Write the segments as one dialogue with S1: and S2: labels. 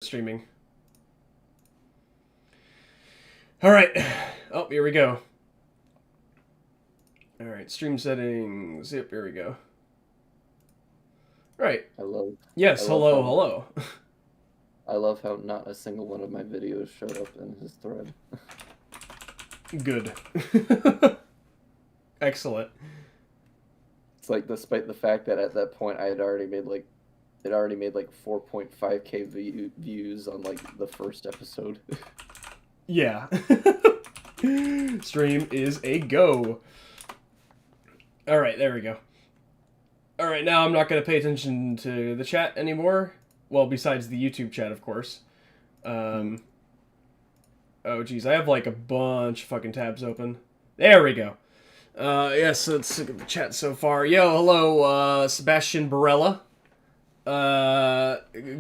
S1: streaming. All right. Oh, here we go. All right, stream settings. Yep, here we go. Right.
S2: Hello.
S1: Yes, hello.
S2: I love how not a single one of my videos showed up in his thread.
S1: Good. Excellent.
S2: It's like, despite the fact that at that point I had already made like, 4.5k views on like the first episode.
S1: Yeah. Stream is a go. All right, there we go. All right, now I'm not going to pay attention to the chat anymore. Well, besides the YouTube chat, of course. Oh, geez, I have like a bunch of fucking tabs open. There we go. Yes, let's look at the chat so far. Yo, hello, Sebastian Barella.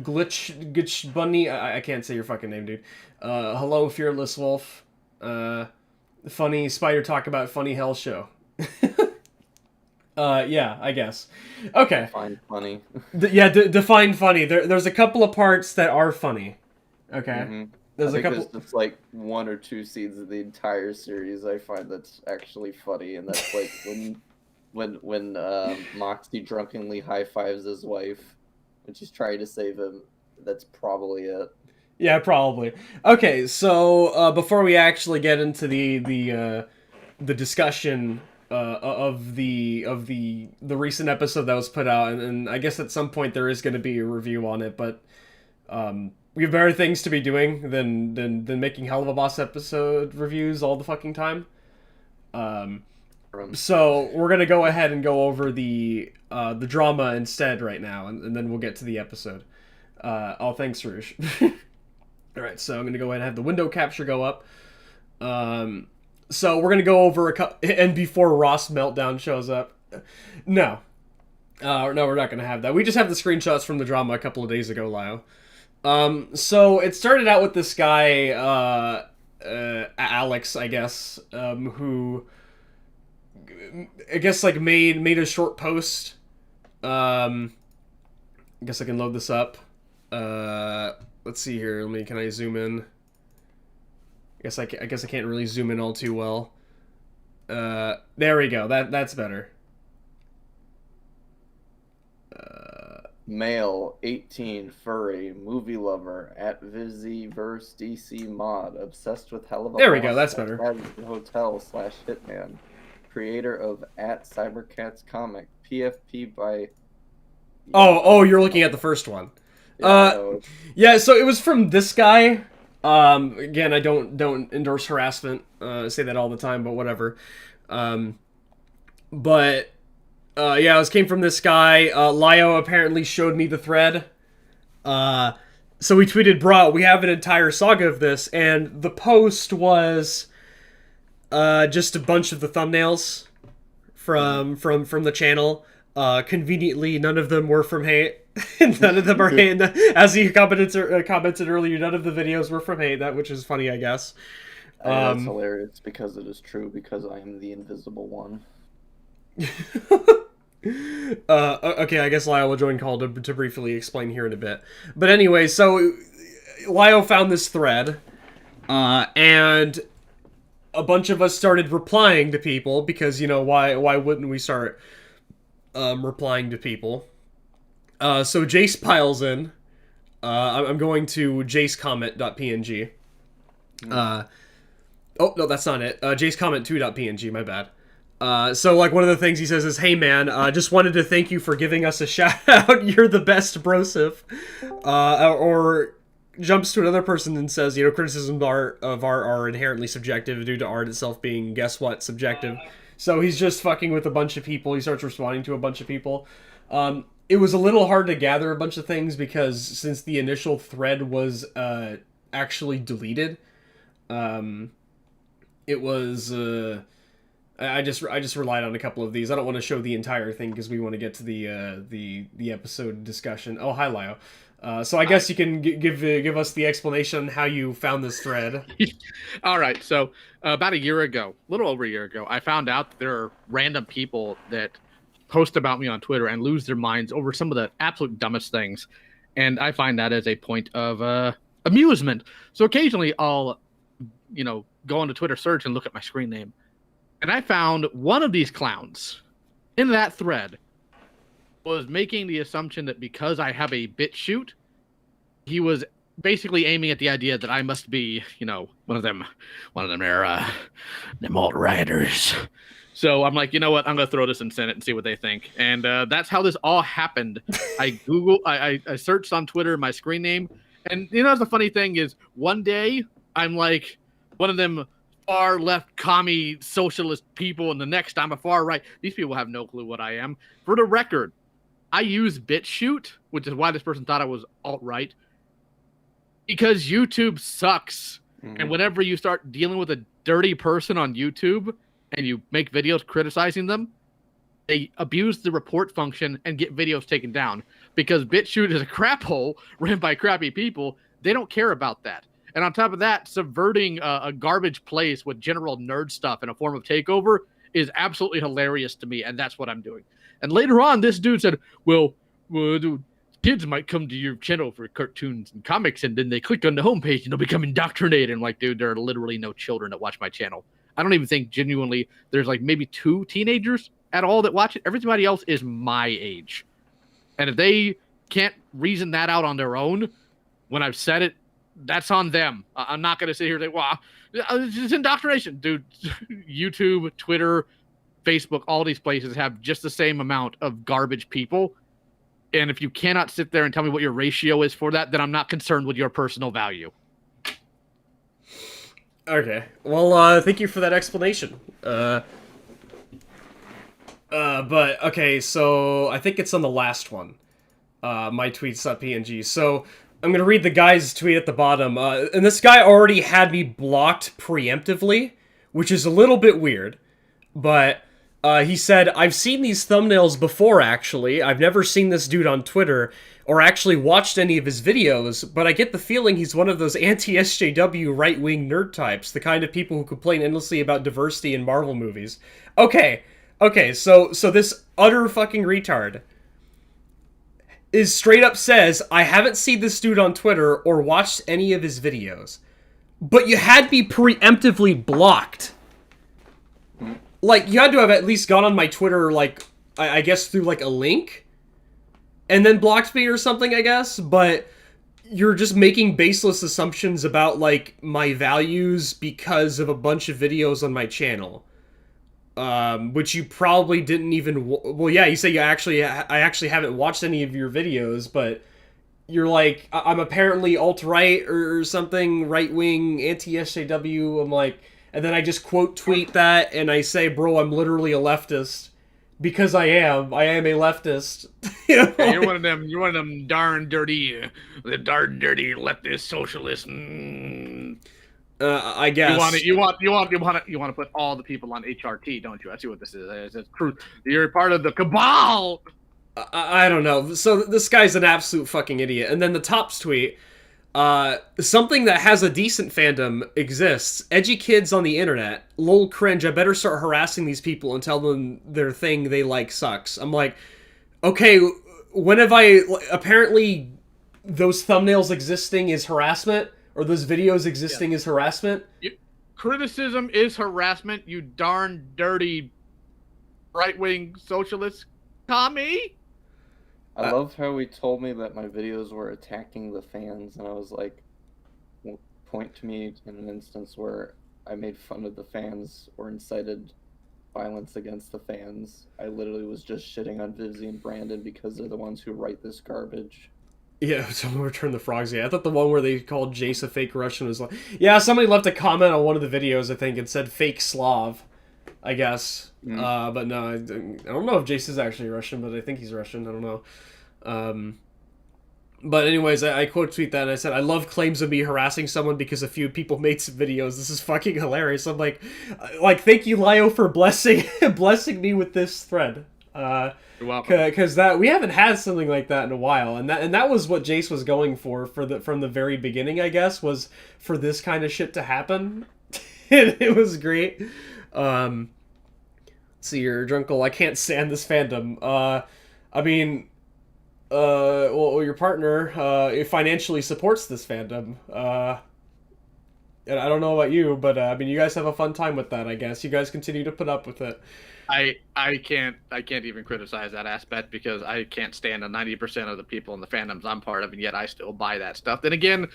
S1: Glitch Bunny. I can't say your fucking name, dude. Hello, Fearless Wolf. Funny Spider Talk About Funny Hell Show. Yeah, I guess. Okay.
S2: Define funny.
S1: Define funny. There's a couple of parts that are funny. Okay.
S2: Mm-hmm.
S1: There's a couple.
S2: There's like 1 or 2 scenes of the entire series I find that's actually funny, and that's like when Moxie drunkenly high fives his wife when she's trying to save him. That's probably it.
S1: Yeah, probably. Okay, so before we actually get into the discussion of the recent episode that was put out, and I guess at some point there is going to be a review on it, but we have better things to be doing than making Helluva Boss episode reviews all the fucking time. So we're gonna go ahead and go over the drama instead right now, and then we'll get to the episode. Oh, thanks, Rouge. All right, so I'm gonna go ahead and have the window capture go up. So we're gonna go over and before Ross Meltdown shows up. No, we're not gonna have that. We just have the screenshots from the drama a couple of days ago, Lyle. So it started out with this guy, Alex, I guess, who, I guess, like made a short post. I guess I can load this up. Let's see here. Can I zoom in? I guess I can't really zoom in all too well. There we go. That's better.
S2: Male, 18, furry, movie lover, at Vivzipop DC mod, obsessed with Helluva Boss.
S1: There we go, that's better.
S2: Hotel/Hitman, creator of at Cybercats comic, PFP by...
S1: Oh, you're looking at the first one. Yeah, so it was from this guy. Again, I don't endorse harassment, say that all the time, but whatever. Yeah, it came from this guy. Lio apparently showed me the thread. So we tweeted, bro, we have an entire saga of this, and the post was just a bunch of the thumbnails from the channel. Conveniently, none of them were from hate. None of them are hate. As he commented earlier, none of the videos were from hate, which is funny, I guess.
S2: That's hilarious because it is true, because I am the invisible one.
S1: Okay, I guess Lyle will join call to briefly explain here in a bit. But anyway, so Lyle found this thread, and a bunch of us started replying to people because, why wouldn't we start replying to people? So Jace piles in. I'm going to jacecomment.png. Oh, no, that's not it. jacecomment2.png, my bad. So, like, one of the things he says is, hey, man, just wanted to thank you for giving us a shout-out. You're the best, brosif. Or jumps to another person and says, criticisms of art are inherently subjective due to art itself being, guess what, subjective. So he's just fucking with a bunch of people. He starts responding to a bunch of people. It was a little hard to gather a bunch of things because since the initial thread was actually deleted, it was... I just relied on a couple of these. I don't want to show the entire thing because we want to get to the episode discussion. Oh, hi, Lio. So I guess you can give us the explanation on how you found this thread.
S3: All right. So about a year ago, a little over a year ago, I found out that there are random people that post about me on Twitter and lose their minds over some of the absolute dumbest things. and I find that as a point of amusement. So occasionally I'll, go onto Twitter search and look at my screen name, and I found one of these clowns in that thread was making the assumption that because I have a bit shoot, he was basically aiming at the idea that I must be, one of them alt rioters. So I'm like, you know what? I'm gonna throw this and send it and see what they think. And that's how this all happened. I searched on Twitter my screen name, and the funny thing is, one day I'm like one of them far left commie socialist people, and the next I'm a far right. These people have no clue what I am. For the record, I use BitChute, which is why this person thought I was alt right, because YouTube sucks. Mm-hmm. And whenever you start dealing with a dirty person on YouTube and you make videos criticizing them, they abuse the report function and get videos taken down. Because BitChute is a crap hole ran by crappy people. They don't care about that. And on top of that, subverting a garbage place with general nerd stuff in a form of takeover is absolutely hilarious to me, and that's what I'm doing. And later on, this dude said, well, dude, kids might come to your channel for cartoons and comics, and then they click on the homepage and they'll become indoctrinated. And like, dude, there are literally no children that watch my channel. I don't even think genuinely there's like maybe 2 teenagers at all that watch it. Everybody else is my age. And if they can't reason that out on their own, when I've said it, that's on them. I'm not going to sit here and say, well, it's indoctrination. Dude, YouTube, Twitter, Facebook, all these places have just the same amount of garbage people. And if you cannot sit there and tell me what your ratio is for that, then I'm not concerned with your personal value.
S1: Okay. Well, thank you for that explanation. But, okay, so I think it's on the last one. My tweets.png. So I'm going to read the guy's tweet at the bottom. And this guy already had me blocked preemptively, which is a little bit weird. But he said, I've seen these thumbnails before, actually. I've never seen this dude on Twitter or actually watched any of his videos, but I get the feeling he's one of those anti-SJW right-wing nerd types, the kind of people who complain endlessly about diversity in Marvel movies. Okay, so this utter fucking retard is straight up says, I haven't seen this dude on Twitter or watched any of his videos, but you had me preemptively blocked. Like, you had to have at least gone on my Twitter, like, I guess through, like, a link, and then blocked me or something, I guess, but you're just making baseless assumptions about, like, my values because of a bunch of videos on my channel. Which you probably didn't even... Well, yeah, you say I actually haven't watched any of your videos, but you're like, I'm apparently alt-right or something, right-wing, anti-SJW, I'm like... And then I just quote tweet that, and I say, bro, I'm literally a leftist. Because I am a leftist.
S3: Yeah, you're one of them darn dirty leftist socialists.
S1: I guess
S3: you want to put all the people on HRT, don't you? I see what this is. It's true. You're part of the cabal.
S1: I don't know. So this guy's an absolute fucking idiot. And then the Tops tweet, something that has a decent fandom exists. Edgy kids on the internet. Lol cringe. I better start harassing these people and tell them their thing they like sucks. I'm like, okay, when have I... Apparently, those thumbnails existing is harassment? Or those videos existing is harassment?
S3: Criticism is harassment, you darn dirty right-wing socialist commie.
S2: I love how he told me that my videos were attacking the fans, and I was like, point to me in an instance where I made fun of the fans or incited violence against the fans. I literally was just shitting on Vivzy and Brandon because they're the ones who write this garbage.
S1: Yeah, someone returned the frogs. Yeah, I thought the one where they called Jace a fake Russian was like... Yeah, somebody left a comment on one of the videos, I think, and said fake Slav, I guess. But no, I don't know if Jace is actually Russian, but I think he's Russian. I don't know. But anyways, I quote tweet that, and I said, I love claims of me harassing someone because a few people made some videos. This is fucking hilarious. I'm like, thank you, Lio, for blessing me with this thread.
S3: You're welcome.
S1: Because we haven't had something like that in a while, and that was what Jace was going for from the very beginning, I guess, was for this kind of shit to happen. And it was great. Let's see here, Drunkle. I can't stand this fandom. I mean, well, your partner financially supports this fandom. And I don't know about you, but I mean, you guys have a fun time with that. I guess you guys continue to put up with it.
S3: I can't even criticize that aspect because I can't stand the 90% of the people in the fandoms I'm part of, and yet I still buy that stuff. Then again,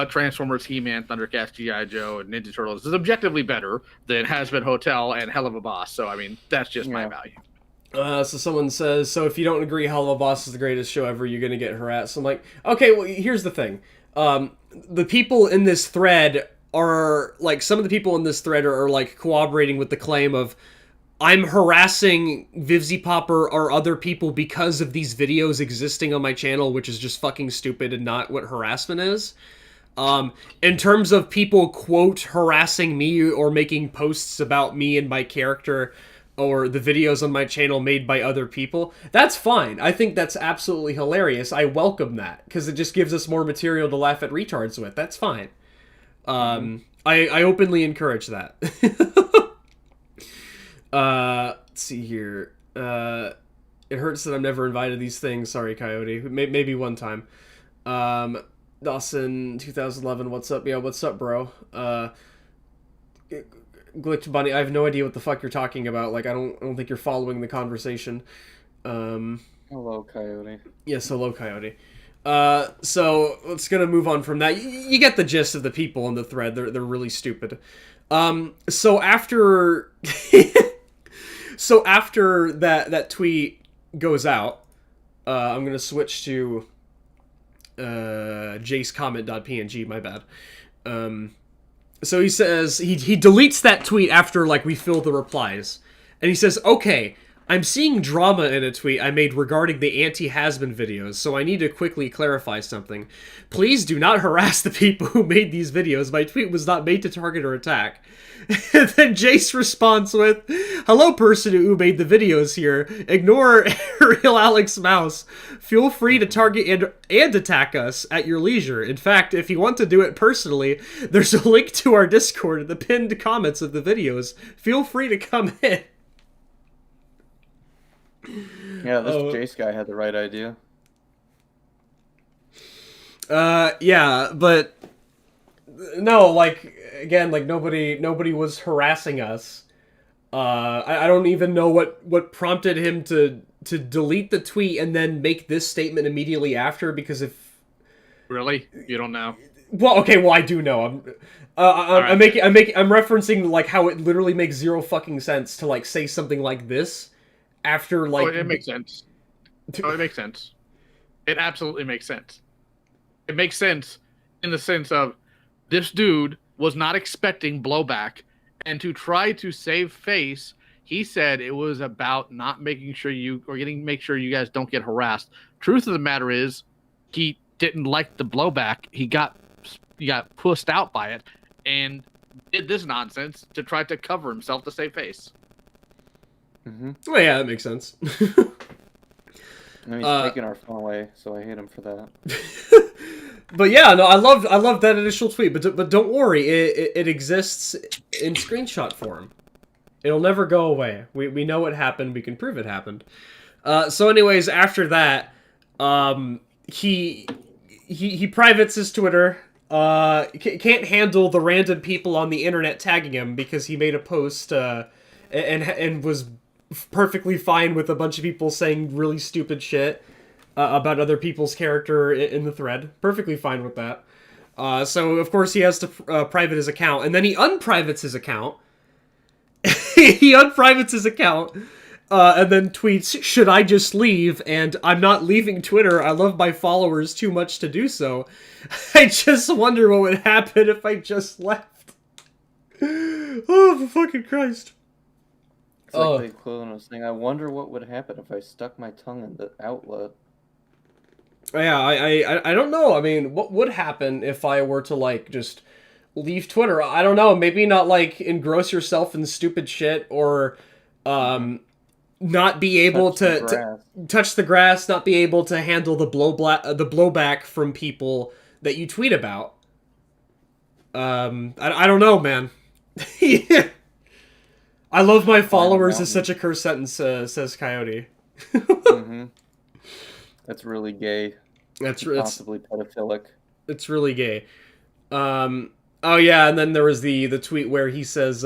S3: Transformers, He-Man, Thundercats, G.I. Joe, and Ninja Turtles is objectively better than Hazbin Hotel and Helluva Boss. So I mean, that's just my value.
S1: So someone says, so if you don't agree Helluva Boss is the greatest show ever, you're gonna get harassed. I'm like, okay, well, here's the thing. The people in this thread are like, some of the people in this thread are like cooperating with the claim of I'm harassing Vivzipop or other people because of these videos existing on my channel, which is just fucking stupid and not what harassment is. In terms of people, quote, harassing me or making posts about me and my character or the videos on my channel made by other people, that's fine. I think that's absolutely hilarious. I welcome that, because it just gives us more material to laugh at retards with. That's fine. I openly encourage that. Let's see here. It hurts that I'm never invited to these things. Sorry, Coyote. Maybe one time. Dawson, 2011. What's up? Yeah, what's up, bro? Glitch Bunny. I have no idea what the fuck you're talking about. Like, I don't think you're following the conversation.
S2: Hello, Coyote.
S1: Yes, hello, Coyote. So let's gonna move on from that. You get the gist of the people in the thread. They're really stupid. So after that tweet goes out, I'm gonna switch to jacecomment.png. My bad. So he says he deletes that tweet after like we fill the replies, and he says, "Okay, I'm seeing drama in a tweet I made regarding the anti-Hasbin videos, so I need to quickly clarify something. Please do not harass the people who made these videos. My tweet was not made to target or attack." And then Jace responds with, "Hello, person who made the videos here. Ignore Real Alex Mouse. Feel free to target and attack us at your leisure. In fact, if you want to do it personally, there's a link to our Discord in the pinned comments of the videos. Feel free to come in."
S2: Yeah, this Jace guy had the right idea.
S1: Yeah, but no, like, again, like, nobody was harassing us. I don't even know what prompted him to delete the tweet and then make this statement immediately after, because if...
S3: Really? You don't know?
S1: Well, okay, well, I do know. I'm referencing, like, how it literally makes zero fucking sense to, like, say something like this after, like...
S3: Oh, it makes sense. Oh, it makes sense. It absolutely makes sense. It makes sense in the sense of this dude was not expecting blowback, and to try to save face, he said it was about not making sure make sure you guys don't get harassed. Truth of the matter is, he didn't like the blowback. He got pussed out by it, and did this nonsense to try to cover himself to save face.
S2: Mm-hmm.
S1: Well, yeah, that makes sense.
S2: And he's taking our phone away, so I hate him for that.
S1: But yeah, no, I love that initial tweet. But don't worry, it exists in screenshot form. It'll never go away. We know it happened. We can prove it happened. So anyways, after that, he privates his Twitter. Can't handle the random people on the internet tagging him because he made a post and was perfectly fine with a bunch of people saying really stupid shit about other people's character in the thread. Perfectly fine with that. So of course he has to private his account, and then he unprivates his account. He unprivates his account, and then tweets, "Should I just leave?" And "I'm not leaving Twitter. I love my followers too much to do so. I just wonder what would happen if I just left." Oh, for fucking Christ.
S2: It's like the equivalent of saying, "I wonder what would happen if I stuck my tongue in the outlet."
S1: Yeah, I don't know. I mean, what would happen if I were to, like, just leave Twitter? I don't know. Maybe not, like, engross yourself in stupid shit, or not be able to touch the grass, not be able to handle the blowback from people that you tweet about. I don't know, man. Yeah. I love my followers is such a curse sentence, says Coyote.
S2: Mm-hmm. That's really gay.
S1: That's
S2: Possibly pedophilic.
S1: it's really gay. Oh yeah, and then there was the tweet where he says,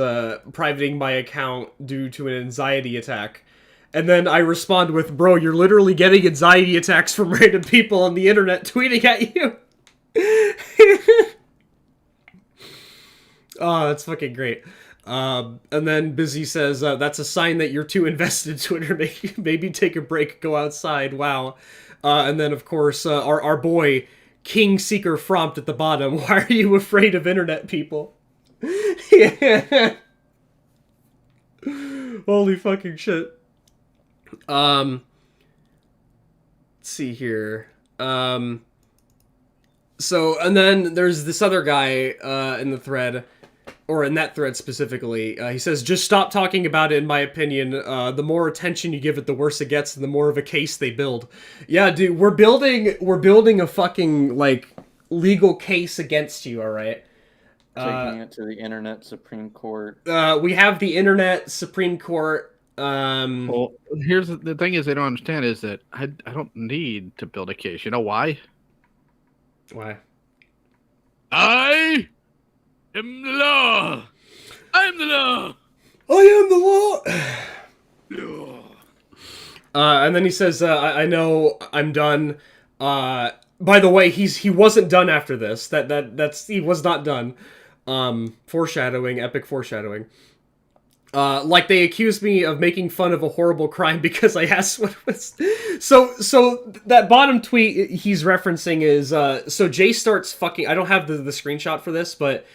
S1: privating my account due to an anxiety attack. And then I respond with, bro, you're literally getting anxiety attacks from random people on the internet tweeting at you. Oh, that's fucking great. And then Busy says, that's a sign that you're too invested in Twitter. Maybe take a break, go outside. Wow. And then, of course, our boy, King Seeker Frompt at the bottom. Why are you afraid of internet people? Yeah. Holy fucking shit. Let's see here. So, and then there's this other guy, in the thread, or in that thread specifically. He says, just stop talking about it, in my opinion. The more attention you give it, the worse it gets, and the more of a case they build. Yeah, dude, we're building a fucking, like, legal case against you, alright?
S2: Taking it to the Internet Supreme Court.
S1: We have the Internet Supreme Court.
S3: Well, here's the thing: is they don't understand is that I don't need to build a case. You know why?
S1: Why?
S3: I am the law. I am the law.
S1: I am the law. And then he says, I know I'm done. By the way, he wasn't done after this. He was not done. Foreshadowing, epic foreshadowing. Like they accused me of making fun of a horrible crime because I asked what it was. So that bottom tweet he's referencing is, so Jace starts fucking, I don't have the screenshot for this, but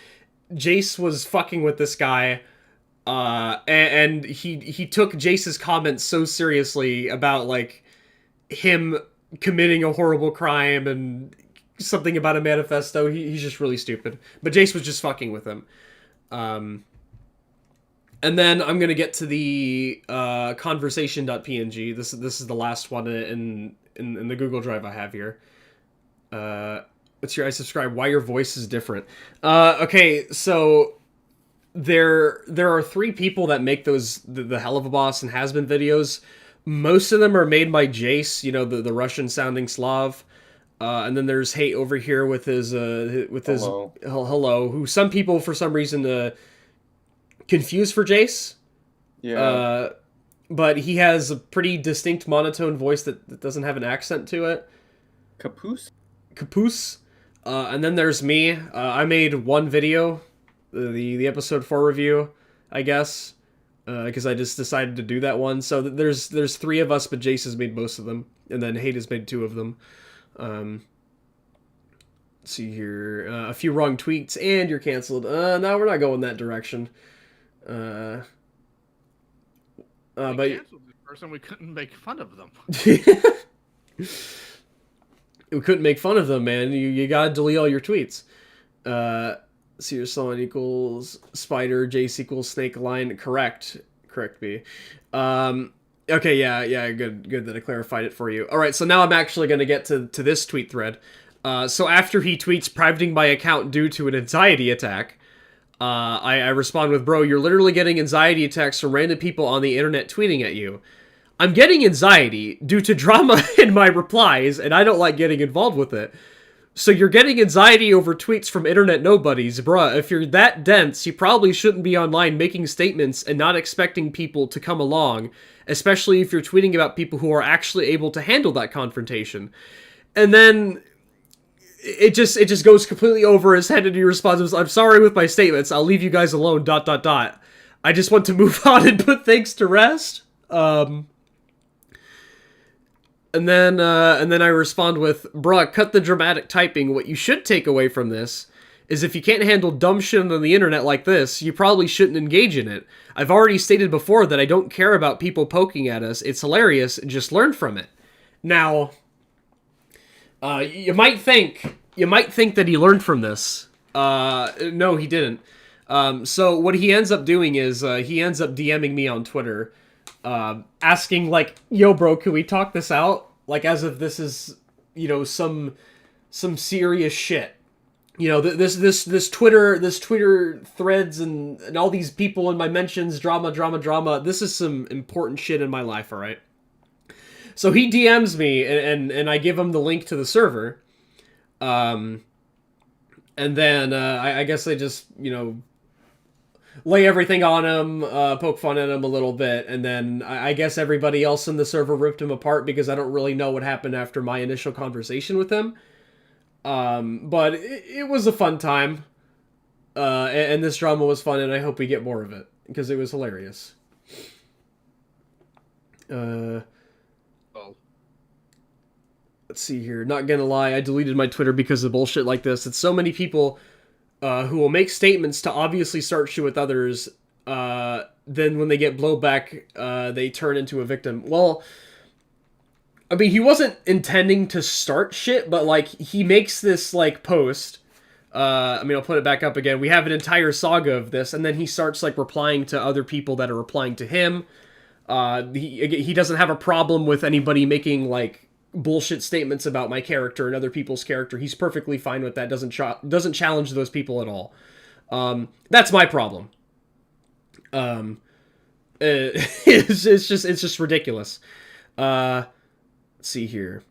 S1: Jace was fucking with this guy, and he took Jace's comments so seriously about, like, him committing a horrible crime and something about a manifesto. He's just really stupid. But Jace was just fucking with him. And then I'm gonna get to the conversation.png. This is the last one in the Google Drive I have here. What's your I subscribe? Why your voice is different? Okay, so there are 3 people that make those the Helluva Boss and Has Been videos. Most of them are made by Jace, you know, the Russian sounding Slav. And then there's Hate over here with his hello, who some people for some reason confused for Jace.
S2: Yeah.
S1: But he has a pretty distinct monotone voice that doesn't have an accent to it. Capoose. And then there's me. I made one video, the episode 4 review, I guess, because I just decided to do that one. So there's 3 of us, but Jace has made most of them, and then Hate has made 2 of them. Let's see here. A few wrong tweets, and you're canceled. No, we're not going that direction. But
S3: Canceled this person. We couldn't make fun of them.
S1: We couldn't make fun of them, man. You gotta delete all your tweets. Seer Solon equals Spider, Jace equals Snake Line. Correct B. Okay, yeah, good that I clarified it for you. All right, so now I'm actually gonna get to this tweet thread. So after he tweets privating my account due to an anxiety attack, I respond with, bro, you're literally getting anxiety attacks from random people on the internet tweeting at you. I'm getting anxiety due to drama in my replies, and I don't like getting involved with it. So you're getting anxiety over tweets from internet nobodies. Bruh, if you're that dense, you probably shouldn't be online making statements and not expecting people to come along, especially if you're tweeting about people who are actually able to handle that confrontation. And then it just goes completely over his head, and he responds, I'm sorry with my statements, I'll leave you guys alone, ... I just want to move on and put things to rest. And then I respond with, bruh, cut the dramatic typing. What you should take away from this is if you can't handle dumb shit on the internet like this, you probably shouldn't engage in it. I've already stated before that I don't care about people poking at us. It's hilarious. Just learn from it. Now, you might think that he learned from this. No, he didn't. So what he ends up doing is he ends up DMing me on Twitter, asking, like, yo, bro, can we talk this out? Like, as if this is, you know, some serious shit. You know, this Twitter threads and all these people in my mentions, drama. This is some important shit in my life, all right? So he DMs me, and I give him the link to the server. And then I guess I just, lay everything on him, poke fun at him a little bit, and then I guess everybody else in the server ripped him apart because I don't really know what happened after my initial conversation with him. But it was a fun time, and this drama was fun, and I hope we get more of it because it was hilarious. Let's see here. Not gonna lie, I deleted my Twitter because of bullshit like this. It's so many people who will make statements to obviously start shit with others. Then when they get blowback, they turn into a victim. Well, I mean, he wasn't intending to start shit, but like he makes this like post. I mean, I'll put it back up again. We have an entire saga of this, and then he starts like replying to other people that are replying to him. He doesn't have a problem with anybody making like bullshit statements about my character and other people's character. He's perfectly fine with that. Doesn't challenge those people at all. That's my problem. It's just ridiculous. Let's see here.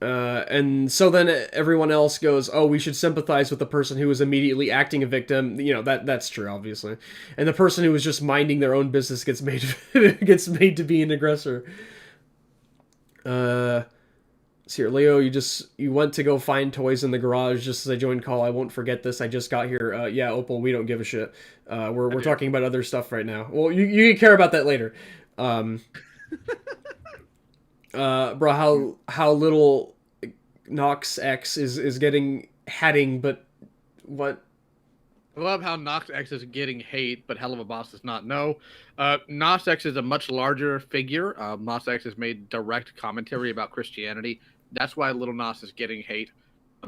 S1: And so then everyone else goes, oh, we should sympathize with the person who was immediately acting a victim. That's true, obviously. And the person who was just minding their own business gets made to be an aggressor. See here, Leo, you went to go find toys in the garage just as I joined call. I won't forget this. I just got here. Yeah, Opal, we don't give a shit. We're talking about other stuff right now. Well, you care about that later. Bro, how little Nox X is getting hatting, but what?
S3: I love how Nox X is getting hate, but Helluva Boss does not know. Nox X is a much larger figure. Nox X has made direct commentary about Christianity. That's why Little Nos is getting hate.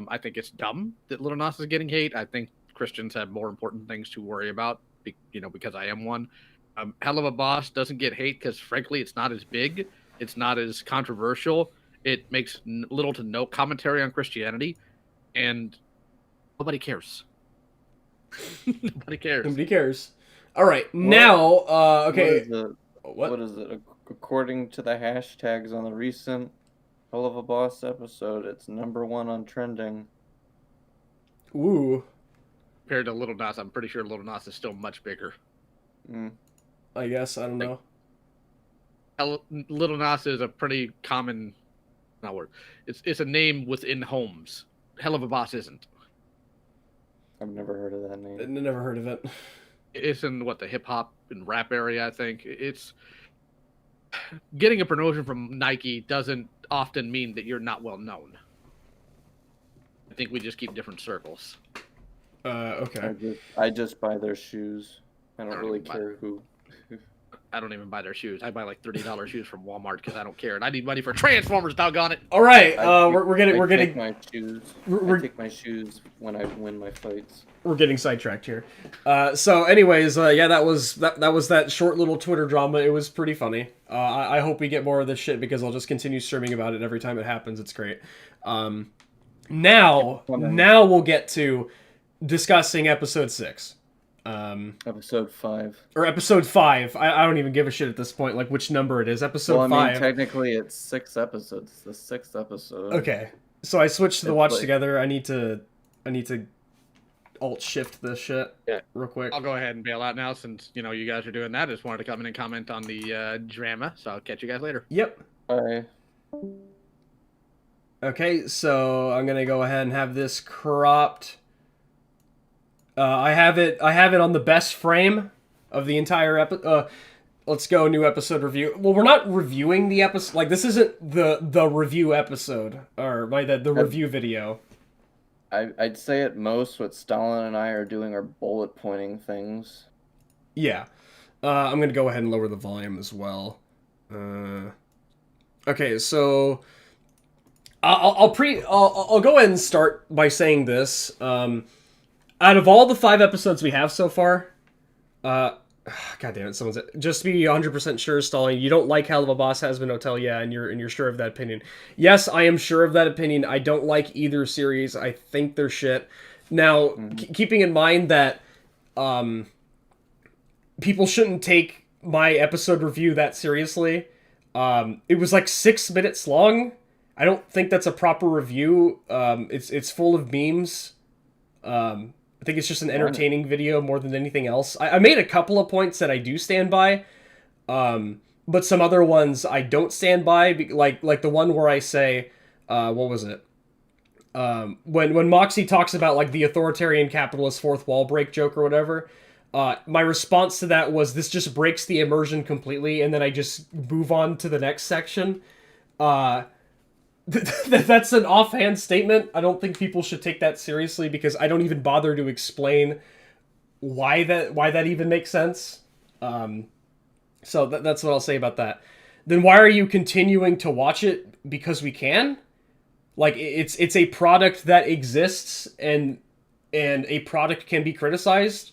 S3: I think it's dumb that Little Nos is getting hate. I think Christians have more important things to worry about, because I am one. Helluva Boss doesn't get hate because, frankly, it's not as big. It's not as controversial. It makes little to no commentary on Christianity, and nobody cares. Nobody cares.
S1: Nobody cares. All right, now, okay.
S2: What is it? According to the hashtags on the recent Helluva Boss episode, it's #1 on trending.
S1: Ooh.
S3: Compared to Little Nos, I'm pretty sure Little Nos is still much bigger.
S1: I guess, I don't know.
S3: Little Nos is a pretty common, not word. It's a name within homes. Helluva Boss isn't.
S2: I've never heard of that name.
S1: I never heard of it.
S3: It's in the hip hop and rap area, I think. It's getting a promotion from Nike doesn't often mean that you're not well known. I think we just keep different circles.
S1: Okay.
S2: I just buy their shoes. I don't really care who.
S3: I don't even buy their shoes. I buy like $30 shoes from Walmart because I don't care, and I need money for Transformers. Doggone it!
S1: All right,
S2: I take my shoes. I take my shoes when I win my fights.
S1: We're getting sidetracked here. So, anyways, yeah, that was that short little Twitter drama. It was pretty funny. I hope we get more of this shit because I'll just continue streaming about it every time it happens. It's great. Now we'll get to discussing episode 6.
S2: Episode 5.
S1: Or episode 5. I don't even give a shit at this point, like which number it is. Episode 5.
S2: Technically it's 6 episodes. It's the 6th episode.
S1: Okay. So I switched to the watch together. I need to alt shift this shit real quick.
S3: I'll go ahead and bail out now since you guys are doing that. I just wanted to come in and comment on the drama, so I'll catch you guys later.
S1: Yep.
S2: Bye.
S1: Okay, so I'm gonna go ahead and have this cropped. I have it on the best frame of the entire episode. Let's go, new episode review. Well, we're not reviewing the episode. Like, this isn't the review episode, or the review video.
S2: I'd say at most what Stalin and I are doing are bullet pointing things.
S1: Yeah. I'm going to go ahead and lower the volume as well. Okay, so I'll go ahead and start by saying this. Out of all the 5 episodes we have so far, God damn it, someone's just to be 100% sure, Stalin, you don't like Helluva Boss Has Been Hotel, yeah, and you're sure of that opinion. Yes, I am sure of that opinion. I don't like either series. I think they're shit. Now, keeping in mind that people shouldn't take my episode review that seriously, It was like 6 minutes long. I don't think that's a proper review. It's full of memes. I think it's just an entertaining video more than anything else. I made a couple of points that I do stand by, but some other ones I don't stand by. Like the one where I say, what was it? When Moxie talks about like the authoritarian capitalist fourth wall break joke or whatever. My response to that was, this just breaks the immersion completely, and then I just move on to the next section. That's an offhand statement. I don't think people should take that seriously, because I don't even bother to explain why that even makes sense. So that's what I'll say about that. Then why are you continuing to watch it? Because we can? Like, it's a product that exists, and a product can be criticized.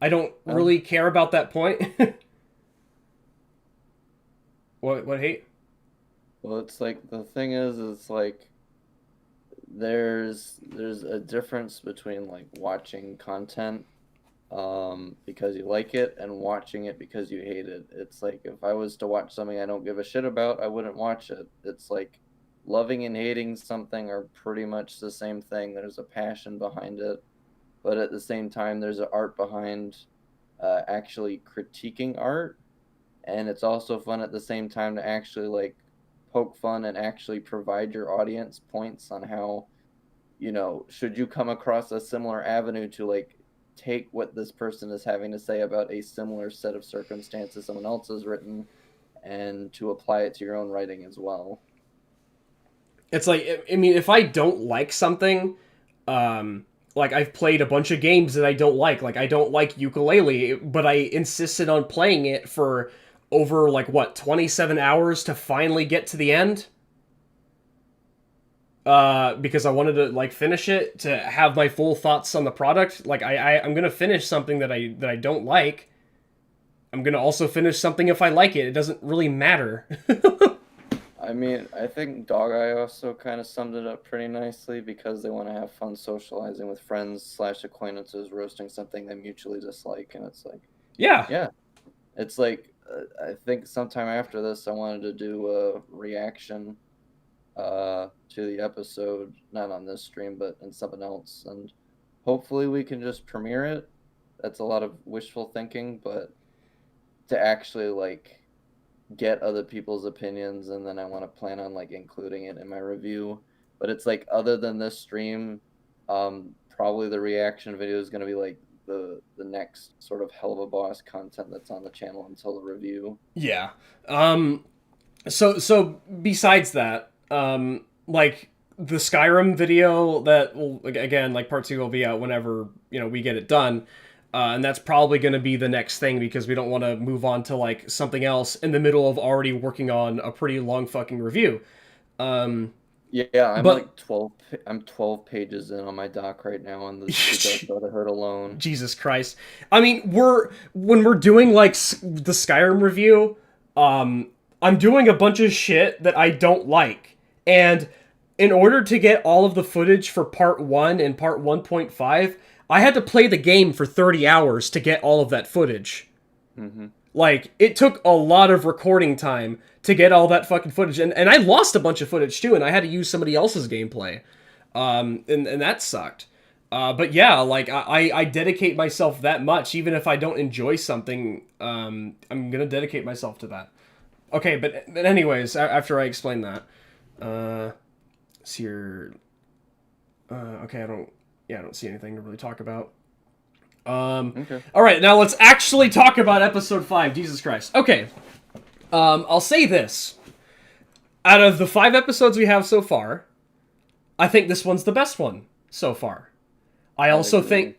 S1: I don't really care about that point. What hate?
S2: Well, it's like, the thing is, it's like there's a difference between like watching content because you like it and watching it because you hate it. It's like, if I was to watch something I don't give a shit about, I wouldn't watch it. It's like loving and hating something are pretty much the same thing. There's a passion behind it, but at the same time, there's an art behind actually critiquing art, and it's also fun at the same time to actually like poke fun and actually provide your audience points on how, should you come across a similar avenue to like take what this person is having to say about a similar set of circumstances someone else has written, and to apply it to your own writing as well.
S1: It's like, I mean, if I don't like something, like, I've played a bunch of games that I don't like. Like, I don't like Ukulele, but I insisted on playing it for over, 27 hours to finally get to the end? Because I wanted to, finish it, to have my full thoughts on the product. Like, I'm gonna finish something that I don't like. I'm gonna also finish something if I like it. It doesn't really matter.
S2: I mean, I think Dog Eye also kind of summed it up pretty nicely, because they want to have fun socializing with friends / acquaintances, roasting something they mutually dislike, and it's like,
S1: yeah.
S2: It's like, I think sometime after this, I wanted to do a reaction to the episode, not on this stream, but in something else, and hopefully we can just premiere it. That's a lot of wishful thinking, but to actually get other people's opinions, and then I want to plan on including it in my review. But it's like, other than this stream, probably the reaction video is going to be the next sort of Helluva Boss content that's on the channel until the review.
S1: Yeah. So besides that, the Skyrim video that will, again, part 2 will be out whenever, we get it done. And that's probably going to be the next thing, because we don't want to move on to something else in the middle of already working on a pretty long fucking review.
S2: I'm 12 pages in on my doc right now on the episode I heard alone.
S1: Jesus Christ. I mean, when we're doing the Skyrim review, I'm doing a bunch of shit that I don't like. And in order to get all of the footage for part 1 and part 1.5, I had to play the game for 30 hours to get all of that footage.
S2: Mm-hmm.
S1: It took a lot of recording time to get all that fucking footage. And I lost a bunch of footage, too, and I had to use somebody else's gameplay. And that sucked. But yeah, I dedicate myself that much, even if I don't enjoy something, I'm gonna dedicate myself to that. Okay, but anyways, after I explain that, see your... okay, I don't see anything to really talk about.
S2: Okay.
S1: Alright, now let's actually talk about episode 5. Jesus Christ. Okay. I'll say this. Out of the 5 episodes we have so far, I think this one's the best one so far. I also think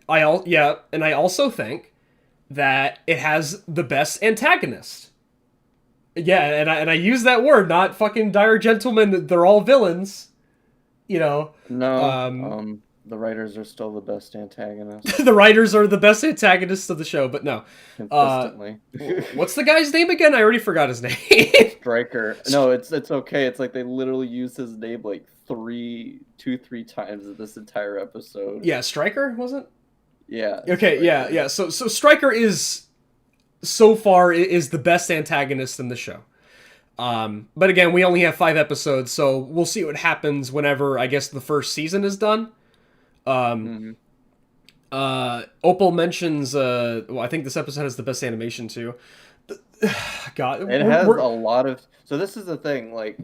S1: that it has the best antagonist. Yeah, and I use that word, not fucking dire gentlemen, they're all villains.
S2: No, the writers are still the best antagonists.
S1: The writers are the best antagonists of the show, but no.
S2: Consistently.
S1: What's the guy's name again? I already forgot his name.
S2: Striker. No, it's okay. It's like they literally use his name 3 times in this entire episode.
S1: Yeah, Striker, was it?
S2: Yeah.
S1: Okay, Striker. Yeah. So Striker is, so far, is the best antagonist in the show. But again, we only have 5 episodes, so we'll see what happens whenever, I guess, the first season is done.
S2: Hmm.
S1: Opal mentions, well, I think this episode has the best animation too. God,
S2: It has a lot of. So this is the thing. Like,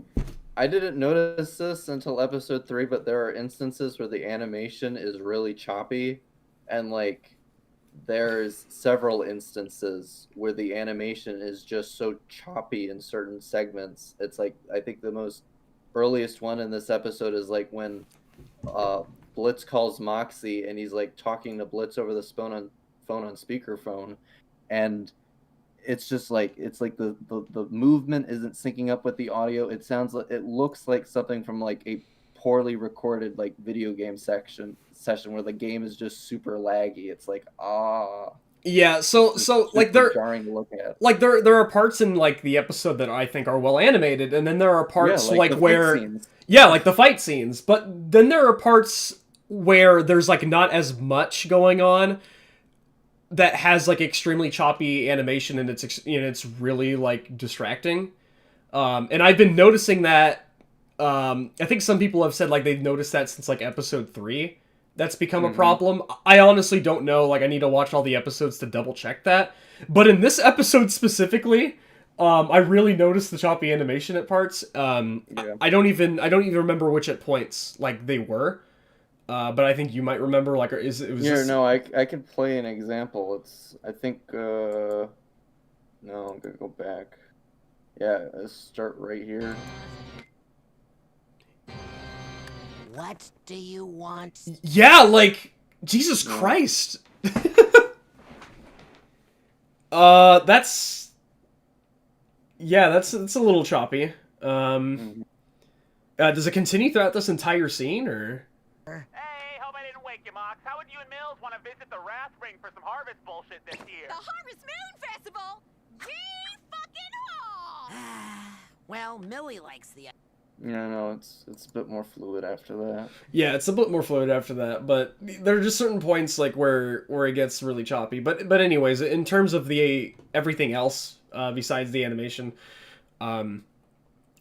S2: I didn't notice this until episode 3, but there are instances where the animation is really choppy, and like, there's several instances where the animation is just so choppy in certain segments. It's like, I think the most earliest one in this episode is like when uh, Blitz calls Moxie and he's like talking to Blitz over the phone on speakerphone, and it's just like the movement isn't syncing up with the audio. It sounds like it looks like something from like a poorly recorded like video game session where the game is just super laggy. It's like
S1: Yeah,
S2: it's
S1: so like
S2: super jarring to look at.
S1: there are parts in like the episode that I think are well animated, and then there are
S2: Yeah,
S1: parts
S2: like
S1: like
S2: the fight
S1: where
S2: scenes.
S1: yeah, like the fight scenes, but then there are parts where there's like not as much going on that has like extremely choppy animation, and it's really like distracting. And I've been noticing that. I think some people have said like they've noticed that since like episode 3. That's become a
S2: Hmm.
S1: problem. I honestly don't know. Like I need to watch all the episodes to double check that. But in this episode specifically, I really noticed the choppy animation at parts.
S2: Yeah.
S1: I don't even remember which at points like they were. But I think you might remember. Like, it was
S2: Here,
S1: just
S2: no, I can play an example. It's I think no, I'm gonna go back. Yeah, let's start right here.
S4: What do you want?
S1: yeah, like Jesus
S2: Yeah.
S1: Christ. That's yeah, that's a little choppy.
S2: Mhm.
S1: Does it continue throughout this entire scene, or?
S5: Hey, hope I didn't wake you, Mox. How would you and Mills want to visit the Rat Spring for some harvest bullshit this year?
S6: The Harvest Moon Festival? Yee fucking haw!
S4: Well, Millie likes the.
S2: Yeah, no, it's a bit more fluid after that.
S1: Yeah, it's a bit more fluid after that, but there are just certain points like where it gets really choppy. But anyways, in terms of the everything else besides the animation,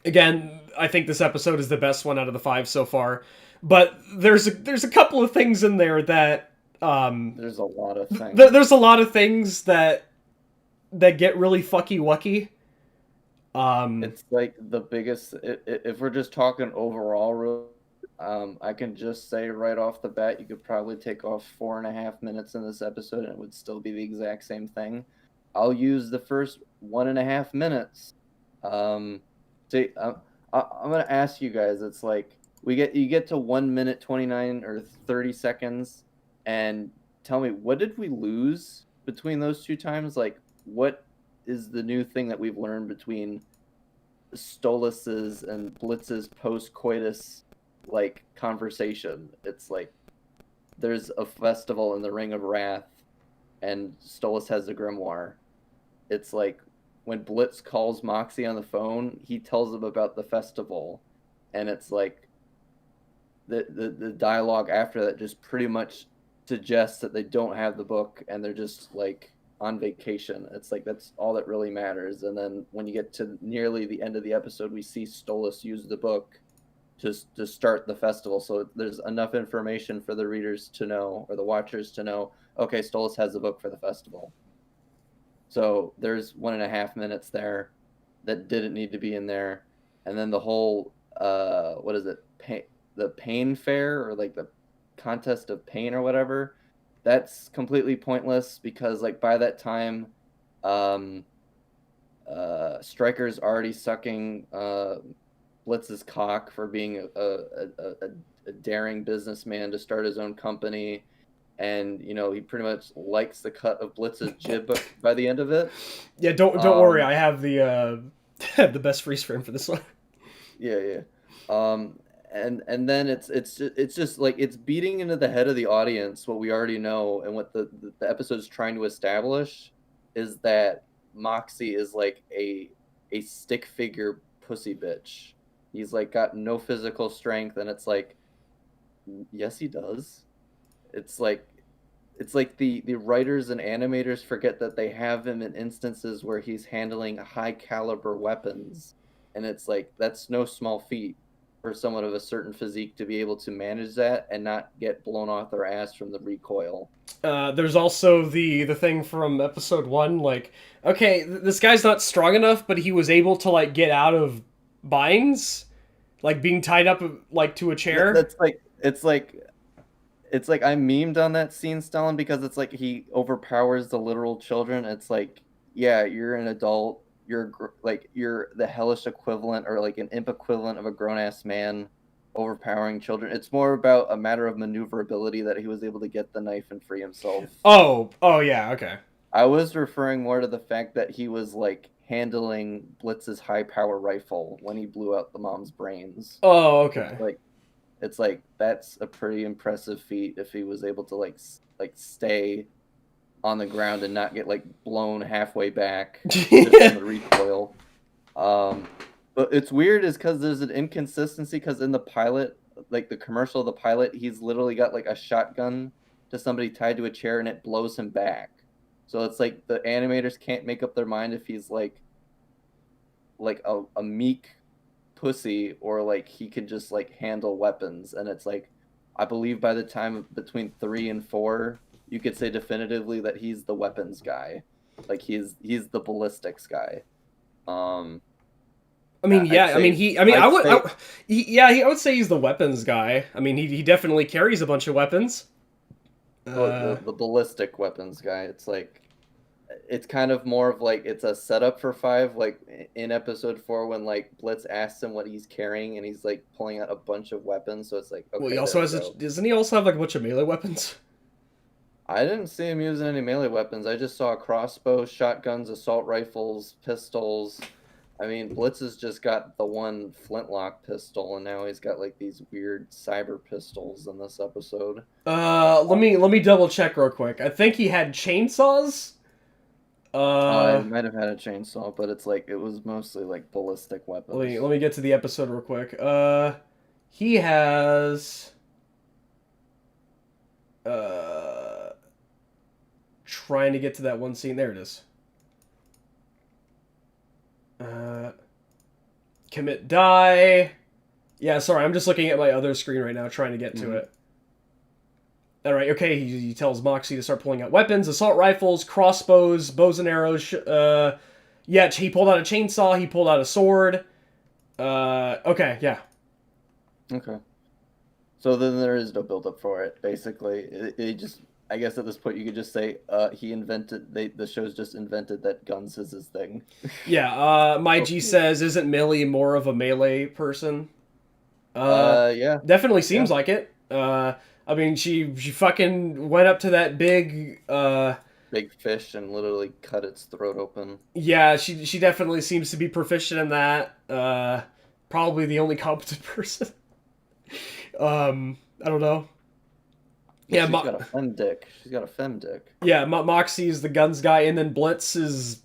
S1: again, I think this episode is the best one out of the 5 so far. But there's a couple of things in there that
S2: There's a lot of things.
S1: there's a lot of things that get really fucky wucky.
S2: It's like the biggest. If we're just talking overall, I can just say right off the bat, you could probably take off 4.5 minutes in this episode, and it would still be the exact same thing. I'll use the first 1.5 minutes. See, I'm gonna ask you guys. It's like you get to 1 minute 29 or 30 seconds, and tell me, what did we lose between those two times? Like, what is the new thing that we've learned between Stolas's and Blitz's post-coitus like conversation? It's like there's a festival in the Ring of Wrath, and Stolas has the grimoire. It's like when Blitz calls Moxie on the phone, he tells him about the festival, and it's like the dialogue after that just pretty much suggests that they don't have the book and they're just like on vacation. It's like that's all that really matters. And then when you get to nearly the end of the episode, we see Stolas use the book to start the festival. So there's enough information for the readers to know, or the watchers to know, okay, Stolas has the book for the festival. So there's 1.5 minutes there that didn't need to be in there. And then the whole what is it, the pain fair, or like the contest of pain or whatever, that's completely pointless because like by that time Stryker's already sucking Blitz's cock for being a daring businessman to start his own company, and you know he pretty much likes the cut of Blitz's jib by the end of it.
S1: Yeah, don't worry. I have the the best freeze frame for this one.
S2: Yeah. And then it's just like it's beating into the head of the audience what we already know, and what the episode is trying to establish is that Moxie is like a stick figure pussy bitch. He's like got no physical strength, and it's like, yes, he does. It's like the writers and animators forget that they have him in instances where he's handling high caliber weapons, and it's like that's no small feat for someone of a certain physique to be able to manage that and not get blown off their ass from the recoil.
S1: There's also the thing from episode 1, like, okay, this guy's not strong enough, but he was able to, like, get out of binds, like, being tied up, like, to a chair.
S2: That's like, it's like I memed on that scene, Stalin, because it's like he overpowers the literal children. It's like, yeah, you're an adult, you're the hellish equivalent, or like an imp equivalent of a grown-ass man overpowering children. It's more about a matter of maneuverability that he was able to get the knife and free himself.
S1: Oh, yeah, okay.
S2: I was referring more to the fact that he was like handling Blitz's high power rifle when he blew out the mom's brains.
S1: Oh, okay.
S2: It's like that's a pretty impressive feat if he was able to like stay on the ground and not get like blown halfway back just from the recoil. But it's weird is because there's an inconsistency, because in the pilot, like the commercial of the pilot, he's literally got like a shotgun to somebody tied to a chair and it blows him back. So it's like the animators can't make up their mind if he's like a meek pussy or like he could just like handle weapons. And it's like, I believe by the time between 3 and 4, you could say definitively that he's the weapons guy. Like he's the ballistics guy.
S1: I mean, yeah. I would say he's the weapons guy. I mean, he definitely carries a bunch of weapons.
S2: The ballistic weapons guy. It's like, it's kind of more of like it's a setup for 5. Like in episode 4, when like Blitz asks him what he's carrying, and he's like pulling out a bunch of weapons. So it's like, okay.
S1: Well, he also doesn't he also have like a bunch of melee weapons?
S2: I didn't see him using any melee weapons. I just saw crossbows, shotguns, assault rifles, pistols. I mean, Blitz has just got the one flintlock pistol, and now he's got like these weird cyber pistols in this episode.
S1: Let me double check real quick. I think he had chainsaws.
S2: I might have had a chainsaw, but it's like it was mostly like ballistic weapons.
S1: Let me get to the episode real quick. He has trying to get to that one scene. There it is. Commit die. Yeah, sorry, I'm just looking at my other screen right now, trying to get to it. All right, okay. He tells Moxie to start pulling out weapons: assault rifles, crossbows, bows and arrows. Yeah, he pulled out a chainsaw. He pulled out a sword. Okay, yeah.
S2: Okay. So then there is no build-up for it. Basically, it just. I guess at this point you could just say the show's just invented that guns is his thing.
S1: Yeah, my G says, isn't Millie more of a melee person?
S2: Yeah.
S1: Definitely seems like it. I mean, she fucking went up to that big
S2: fish and literally cut its throat open.
S1: Yeah, she definitely seems to be proficient in that. Probably the only competent person. I don't know. Yeah,
S2: she's got a fem dick. She's got a fem dick.
S1: Yeah, Moxie is the guns guy, and then Blitz is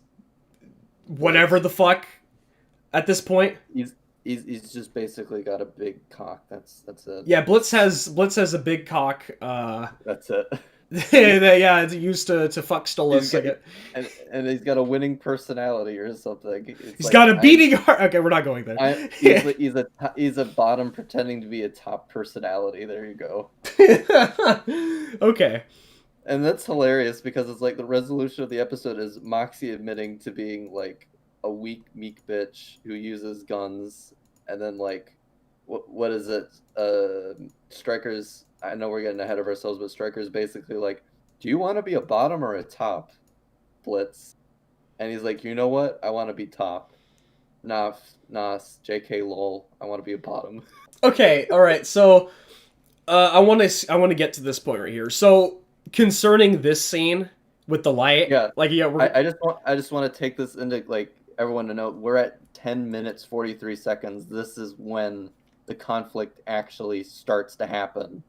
S1: whatever the fuck at this point.
S2: He's just basically got a big cock. That's it.
S1: Yeah, Blitz has a big cock.
S2: That's it.
S1: Yeah, it's used to fuck Stolas.
S2: And he's got a winning personality or something.
S1: He's got a beating heart. Okay, we're not going there.
S2: He's a bottom pretending to be a top personality. There you go.
S1: Okay.
S2: And that's hilarious because it's like the resolution of the episode is Moxie admitting to being like a weak, meek bitch who uses guns, and then like, what is it? Striker's. I know we're getting ahead of ourselves, but Striker's basically like, do you want to be a bottom or a top, Blitz? And he's like, you know what? I want to be top. Nah, JK lol. I want to be a bottom.
S1: Okay, all right. So, I want to get to this point right here. So, concerning this scene with the light,
S2: I just want to take this into like everyone to know we're at 10 minutes 43 seconds. This is when the conflict actually starts to happen.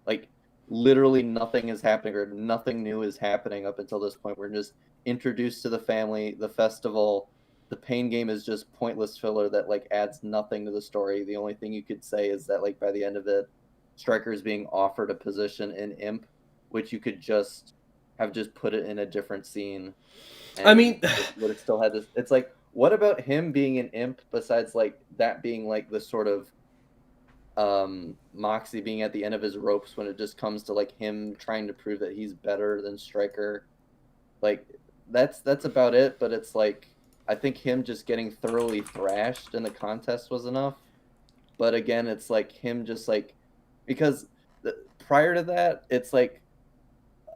S2: Like, literally nothing is happening, or nothing new is happening up until this point. We're just introduced to the family, the festival. The pain game is just pointless filler that, like, adds nothing to the story. The only thing you could say is that, like, by the end of it, Stryker is being offered a position in Imp, which you could just put it in a different scene.
S1: I mean,
S2: would it still had this? It's like, what about him being an imp besides like that being like the sort of Moxie being at the end of his ropes when it just comes to like him trying to prove that he's better than Stryker. Like that's about it, but it's like I think him just getting thoroughly thrashed in the contest was enough. But again, it's like him just like because prior to that, it's like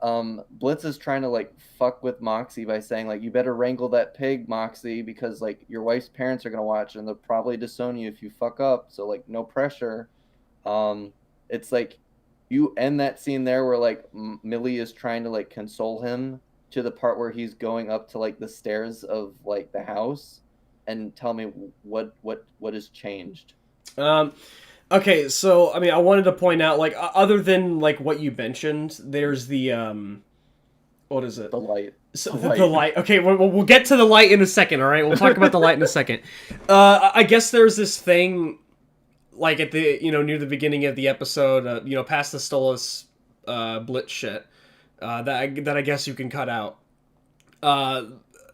S2: Blitz is trying to like fuck with Moxie by saying like you better wrangle that pig, Moxie, because like your wife's parents are gonna watch and they'll probably disown you if you fuck up. So like no pressure. It's like you end that scene there where like Millie is trying to like console him to the part where he's going up to like the stairs of like the house, and tell me what has changed.
S1: Okay, so I mean, I wanted to point out, like, other than like what you mentioned, there's the what is it?
S2: The light.
S1: So, the light. Okay, we'll get to the light in a second. All right, we'll talk about the light in a second. I guess there's this thing, like at the near the beginning of the episode, past the Stolas Blitz shit, that I guess you can cut out.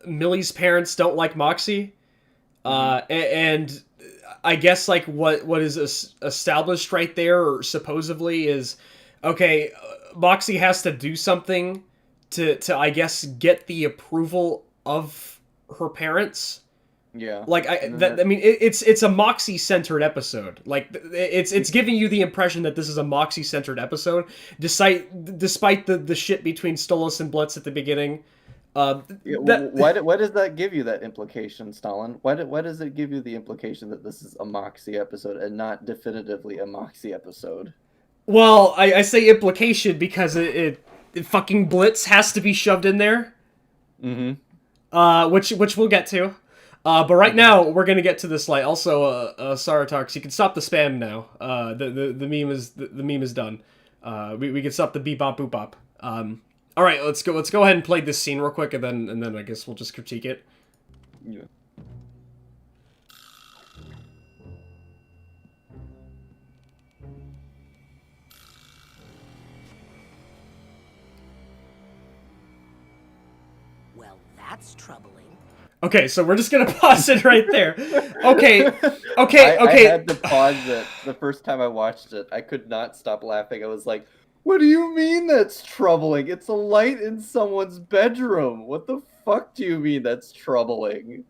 S1: Millie's parents don't like Moxie, and I guess like what is established right there, or supposedly, is okay. Moxie has to do something to I guess get the approval of her parents.
S2: Yeah.
S1: Like I mean it's a Moxie centered episode. Like it's giving you the impression that this is a Moxie centered episode, despite the shit between Stolas and Blitz at the beginning.
S2: Why does that give you that implication, Stalin? Why does it give you the implication that this is a Moxie episode and not definitively a Moxie episode?
S1: Well, I say implication because it fucking Blitz has to be shoved in there.
S2: Mm-hmm.
S1: Which we'll get to. But right now we're gonna get to this light. Also, Saratox, you can stop the spam now. The meme is done. We can stop the bebop boopop. All right, let's go ahead and play this scene real quick, and then I guess we'll just critique it.
S2: Yeah.
S4: Well, that's troubling.
S1: Okay, so we're just gonna pause it right there. Okay.
S2: I had to pause it the first time I watched it. I could not stop laughing. I was like, what do you mean that's troubling? It's a light in someone's bedroom. What the fuck do you mean that's troubling?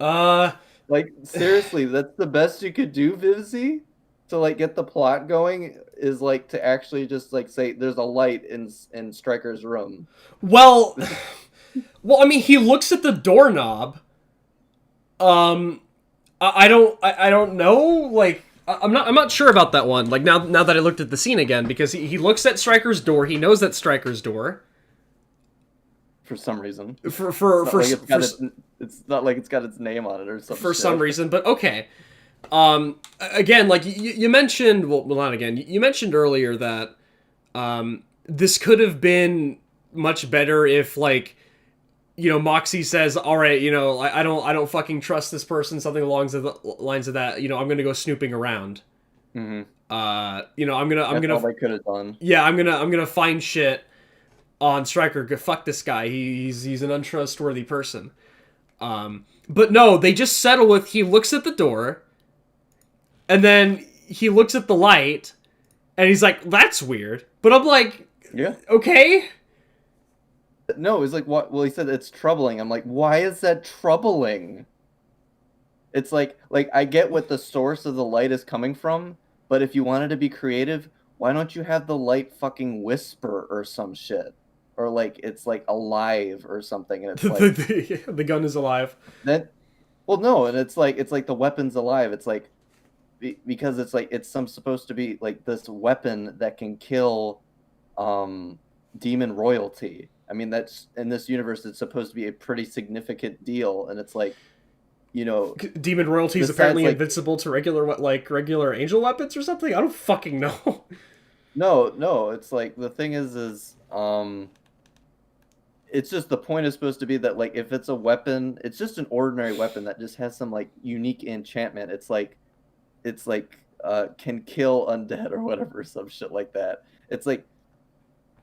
S2: Like, seriously, that's the best you could do, Vivzy? To, like, get the plot going is, like, to actually just, like, say there's a light in Stryker's room.
S1: Well, I mean, he looks at the doorknob. I don't know, like... I'm not sure about that one. Like now that I looked at the scene again, because he looks at Stryker's door. He knows that's Stryker's door.
S2: For some reason.
S1: It's
S2: not like it's got its name on it or something.
S1: For some reason, but okay. Again, like you mentioned, well, not again. You mentioned earlier that this could have been much better if, like, Moxie says, all right, I don't fucking trust this person, something along the lines of that, I'm gonna go snooping around.
S2: Mm-hmm.
S1: I'm gonna
S2: all they could have done.
S1: Yeah, I'm gonna find shit on Stryker. Fuck this guy. He's an untrustworthy person. But no, they just settle with he looks at the door, and then he looks at the light, and he's like, that's weird. But I'm like,
S2: yeah,
S1: okay.
S2: No, it was like, what? Well, he said it's troubling. I'm like, why is that troubling? It's like I get what the source of the light is coming from, but if you wanted to be creative, why don't you have the light fucking whisper or some shit? Or like it's like alive or something, and it's like
S1: the gun is alive.
S2: Well, no, and it's like the weapon's alive. It's like because it's like it's supposed to be like this weapon that can kill demon royalty. I mean, that's in this universe, it's supposed to be a pretty significant deal, and it's like,
S1: demon royalty is apparently like, invincible to regular angel weapons or something. I don't fucking know.
S2: No, it's like the thing is, it's just the point is supposed to be that like if it's a weapon, it's just an ordinary weapon that just has some like unique enchantment. It's like can kill undead or whatever, some shit like that. It's like.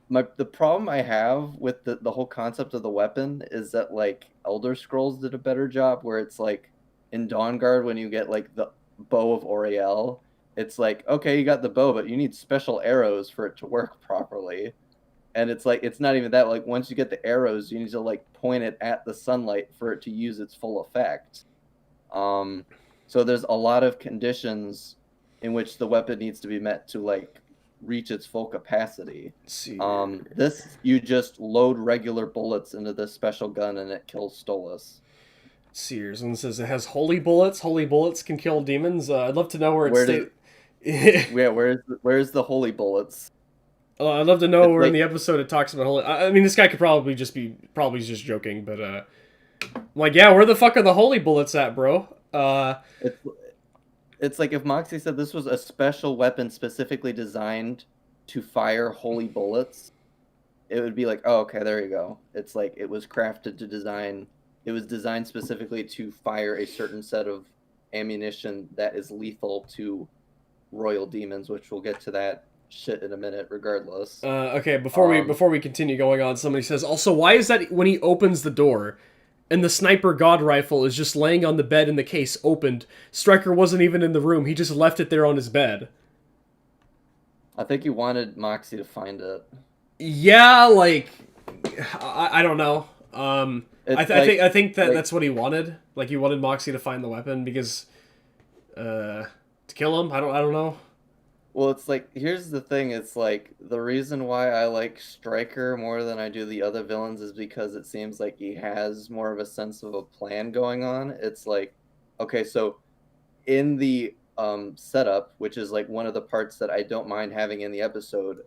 S2: the problem I have with the whole concept of the weapon is that like Elder Scrolls did a better job, where it's like in Dawnguard when you get like the bow of Oriel, it's like, okay, you got the bow, but you need special arrows for it to work properly. And it's like it's not even that, like once you get the arrows, you need to like point it at the sunlight for it to use its full effect. So there's a lot of conditions in which the weapon needs to be met to like reach its full capacity.
S1: Let's see.
S2: This, you just load regular bullets into this special gun and it kills Stolas.
S1: Sears and says it has holy bullets. Holy bullets can kill demons. I'd love to know where
S2: Where
S1: it's.
S2: Yeah, where's the holy bullets?
S1: I'd love to know
S2: It's
S1: where in
S2: like-
S1: the episode it talks about holy. I mean, this guy could probably just joking, but I'm like, yeah, where the fuck are the holy bullets at, bro?
S2: It's like if Moxie said this was a special weapon specifically designed to fire holy bullets, it would be like, oh, okay, there you go. It's like it was crafted to design. It was designed specifically to fire a certain set of ammunition that is lethal to royal demons, which we'll get to that shit in a minute, regardless.
S1: Okay, before we continue going on, somebody says also, why is that when he opens the door and the sniper god rifle is just laying on the bed in the case opened? Stryker wasn't even in the room. He just left it there on his bed.
S2: I think he wanted Moxie to find it.
S1: Yeah, like I don't know. I think that
S2: like-
S1: that's what he wanted. Like he wanted Moxie to find the weapon because to kill him. I don't know.
S2: Well, it's like, here's the thing. It's like the reason why I like Stryker more than I do the other villains is because it seems like he has more of a sense of a plan going on. It's like, okay, so in the setup, which is like one of the parts that I don't mind having in the episode,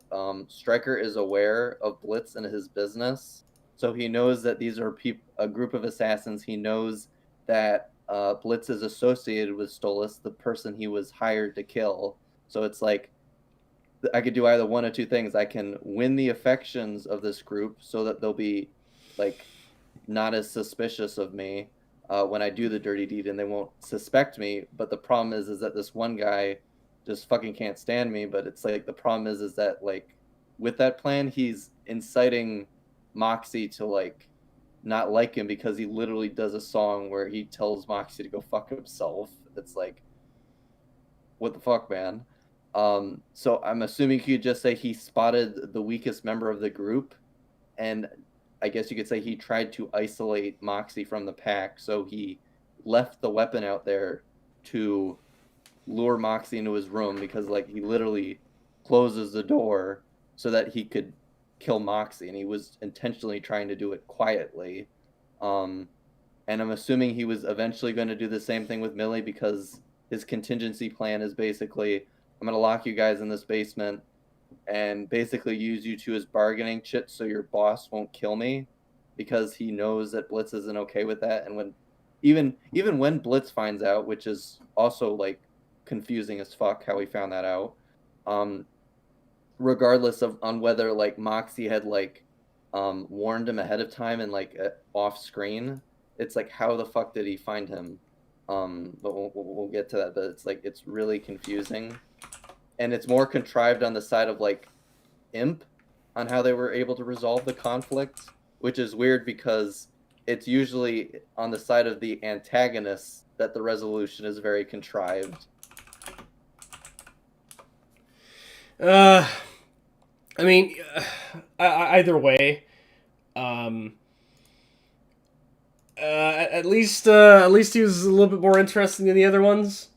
S2: Stryker is aware of Blitz and his business. So he knows that these are a group of assassins. He knows that Blitz is associated with Stolas, the person he was hired to kill. So it's like I could do either one of two things. I can win the affections of this group so that they'll be like not as suspicious of me when I do the dirty deed, and they won't suspect me. But the problem is that this one guy just fucking can't stand me. But it's like the problem is that like with that plan, he's inciting Moxie to like not like him because he literally does a song where he tells Moxie to go fuck himself. It's like, what the fuck, man? So I'm assuming you could just say he spotted the weakest member of the group, and I guess you could say he tried to isolate Moxie from the pack, so he left the weapon out there to lure Moxie into his room, because like he literally closes the door so that he could kill Moxie, and he was intentionally trying to do it quietly. And I'm assuming he was eventually going to do the same thing with Millie, because his contingency plan is basically, I'm going to lock you guys in this basement and basically use you two as bargaining chips so your boss won't kill me, because he knows that Blitz isn't okay with that. And when even when Blitz finds out, which is also like confusing as fuck how he found that out, regardless of on whether like Moxie had like warned him ahead of time and like off screen, it's like, how the fuck did he find him? But we'll get to that. But it's like, it's really confusing, and it's more contrived on the side of like Imp on how they were able to resolve the conflict, which is weird because it's usually on the side of the antagonists that the resolution is very contrived.
S1: I mean, either way, at least he was a little bit more interesting than the other ones.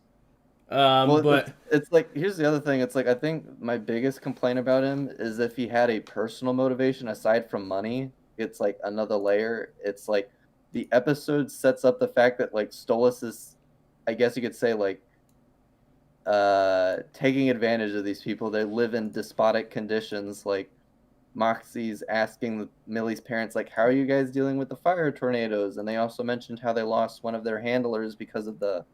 S2: Well,
S1: But
S2: it's like, here's the other thing. It's like, I think my biggest complaint about him is if he had a personal motivation aside from money, it's like another layer. It's like the episode sets up the fact that like Stolas is, I guess you could say, like taking advantage of these people. They live in despotic conditions. Like Moxie's asking Millie's parents, like, how are you guys dealing with the fire tornadoes? And they also mentioned how they lost one of their handlers because of the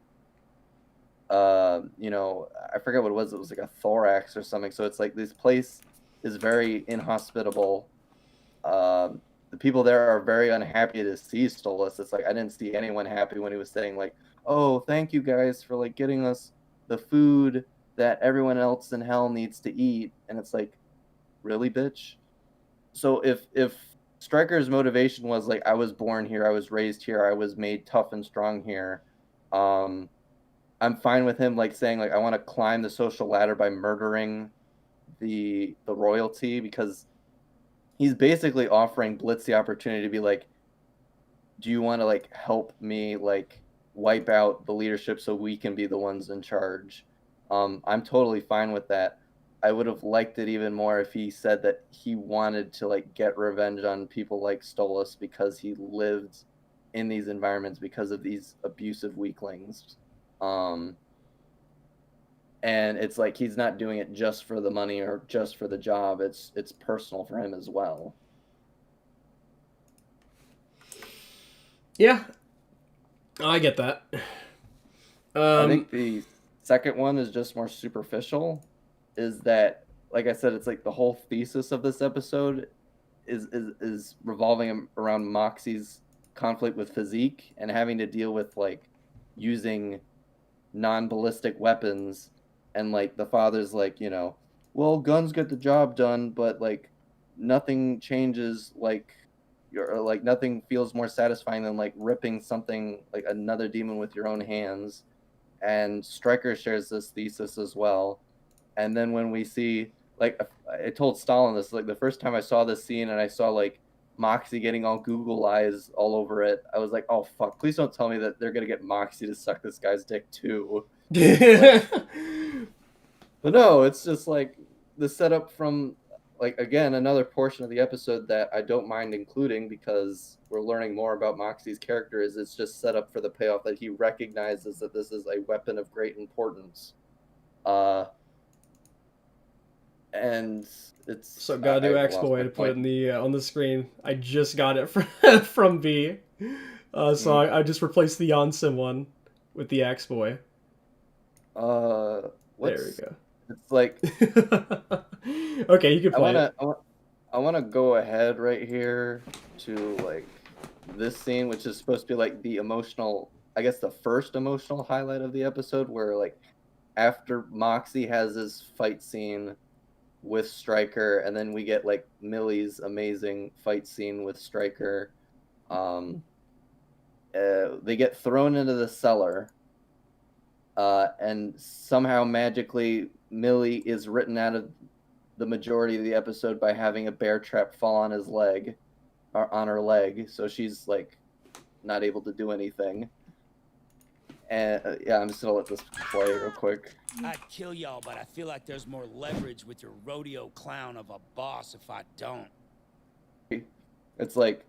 S2: I forget what it was. It was like a thorax or something. So it's like this place is very inhospitable. The people there are very unhappy to see Stolas. It's like, I didn't see anyone happy when he was saying like, oh, thank you guys for like getting us the food that everyone else in hell needs to eat. And it's like, really, bitch? so if Stryker's motivation was like, I was born here, I was raised here, I was made tough and strong here, I'm fine with him like saying like, I want to climb the social ladder by murdering the royalty, because he's basically offering Blitz the opportunity to be like, do you want to like help me like wipe out the leadership so we can be the ones in charge? I'm totally fine with that. I would have liked it even more if he said that he wanted to like get revenge on people like Stolas because he lived in these environments because of these abusive weaklings. And it's like he's not doing it just for the money or just for the job. It's personal for him as well.
S1: Yeah, I get that.
S2: I think the second one is just more superficial. Is that, like I said, it's like the whole thesis of this episode is revolving around Moxie's conflict with Physique and having to deal with like using non-ballistic weapons, and like the father's like, you know, well, guns get the job done, but like nothing changes like or like nothing feels more satisfying than like ripping something like another demon with your own hands. And Stryker shares this thesis as well. And then when we see, like, I told Stalin this, like the first time I saw this scene and I saw like Moxie getting all Google eyes all over it, I was like, oh fuck, please don't tell me that they're gonna get Moxie to suck this guy's dick too. Like, but no, it's just like the setup from, like, again, another portion of the episode that I don't mind including because we're learning more about Moxie's character, is it's just set up for the payoff that he recognizes that this is a weapon of great importance. And it's
S1: So gotta do X Boy to put it in the on the screen. I just got it from B. So I just replaced the Janssen one with the X Boy. There we go.
S2: It's like
S1: okay, you can play it.
S2: I want to go ahead right here to like this scene, which is supposed to be like the emotional, I guess the first emotional highlight of the episode, where like after Moxie has his fight scene with Stryker, and then we get like Millie's amazing fight scene with Stryker. They get thrown into the cellar, and somehow magically Millie is written out of the majority of the episode by having a bear trap fall on his leg, or on her leg, so she's like not able to do anything. And yeah, I'm just gonna let this play real quick.
S7: I'd kill y'all, but I feel like there's more leverage with your rodeo clown of a boss if I don't.
S2: It's like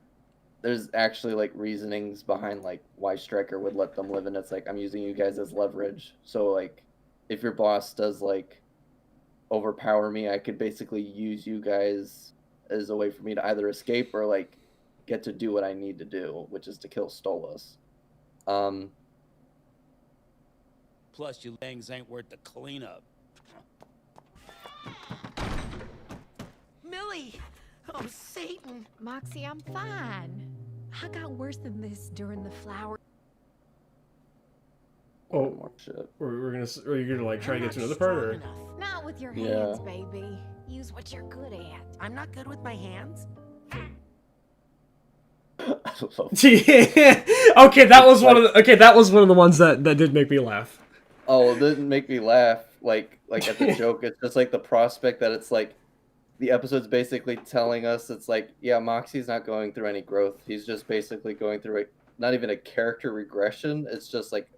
S2: there's actually like reasonings behind like why Stryker would let them live, and it's like, I'm using you guys as leverage. So like if your boss does like overpower me, I could basically use you guys as a way for me to either escape or like get to do what I need to do, which is to kill Stolas.
S7: Plus, your legs ain't worth the cleanup.
S6: Millie! Oh, Satan!
S4: Moxie, I'm fine. I got worse than this during the flower.
S1: Oh,
S2: More shit.
S1: we're gonna. Are you gonna like try to
S6: I'm
S1: get to
S6: not
S1: another part,
S6: strong
S1: or?
S6: enough.
S4: Not with your
S2: Yeah.
S4: hands, baby. Use what you're good at.
S6: I'm not good with my hands.
S2: I love
S1: Okay, that was one of the. Okay, that was one of the ones that did make me laugh.
S2: Oh, it didn't make me laugh like at the joke. It's just like the prospect that it's like the episode's basically telling us it's like, yeah, Moxie's not going through any growth. He's just basically going through not even a character regression. It's just like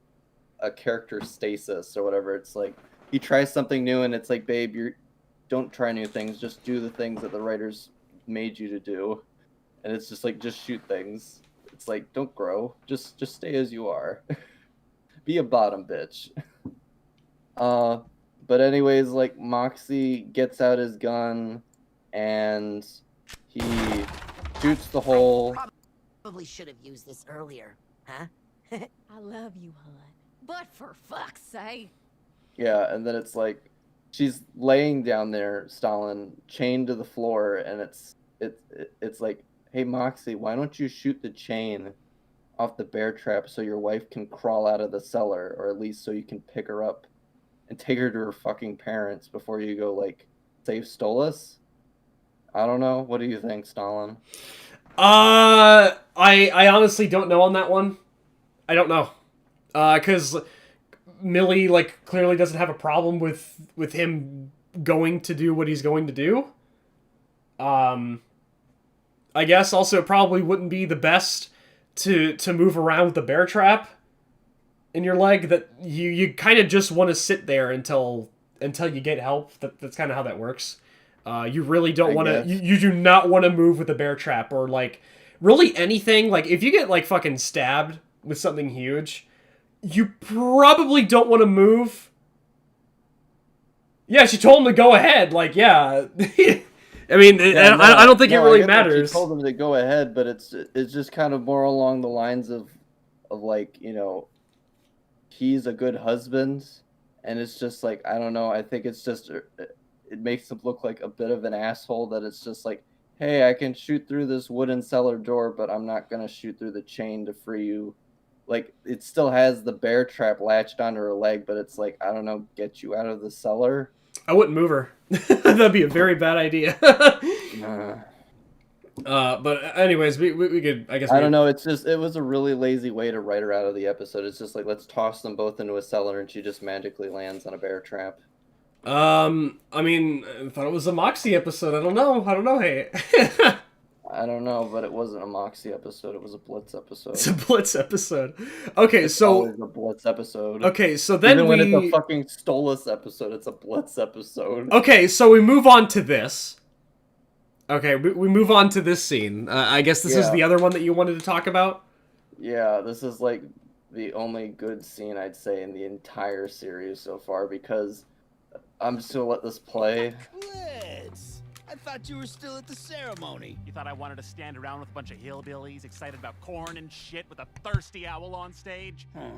S2: a character stasis or whatever. It's like he tries something new and it's like, babe, don't try new things. Just do the things that the writers made you to do. And it's just like, just shoot things. It's like, don't grow. Just stay as you are. Be a bottom bitch. But anyways, like Moxie gets out his gun and he shoots the hole.
S6: Probably should have used this earlier, huh?
S4: I love you, hon. But for fuck's sake.
S2: Yeah, and then it's like she's laying down there, Stalin, chained to the floor, and it's like, hey Moxie, why don't you shoot the chain off the bear trap so your wife can crawl out of the cellar, or at least so you can pick her up and take her to her fucking parents before you go like save Stolas. I don't know. What do you think, Stalin?
S1: I honestly don't know on that one. I don't know. Because Millie, like, clearly doesn't have a problem with him going to do what he's going to do. I guess also it probably wouldn't be the best to move around with the bear trap in your leg. That you kind of just want to sit there until you get help. That's kind of how that works. You really don't want to. You do not want to move with the bear trap or like really anything. Like if you get like fucking stabbed with something huge, you probably don't want to move. Yeah, she told him to go ahead. Like, yeah. I mean,
S2: Yeah,
S1: I don't think it really
S2: I get that
S1: matters.
S2: She told him to go ahead, but it's just kind of more along the lines of like, you know, he's a good husband, and it's just like, I don't know. I think it's just it makes him look like a bit of an asshole. That it's just like, hey, I can shoot through this wooden cellar door, but I'm not gonna shoot through the chain to free you. Like, it still has the bear trap latched onto her leg, but it's like, I don't know, get you out of the cellar.
S1: I wouldn't move her. That'd be a very bad idea. But anyways, we could, I guess.
S2: I don't know. It's just, it was a really lazy way to write her out of the episode. It's just like, let's toss them both into a cellar, and she just magically lands on a bear trap.
S1: I mean, I thought it was a Moxie episode. I don't know. Hey.
S2: I don't know, but it wasn't a Moxie episode. It was a Blitz episode.
S1: It's a Blitz episode. Okay,
S2: It's
S1: so
S2: always a Blitz episode.
S1: okay, so then
S2: Even when it's a fucking Stolas episode, it's a Blitz episode.
S1: Okay, so we move on to this. Okay, we move on to this scene. I guess this is the other one that you wanted to talk about?
S2: Yeah, this is like the only good scene I'd say in the entire series so far, because I'm just gonna let this play.
S7: Blitz! I thought you were still at the ceremony.
S5: You thought I wanted to stand around with a bunch of hillbillies excited about corn and shit with a thirsty owl on stage?
S7: Huh.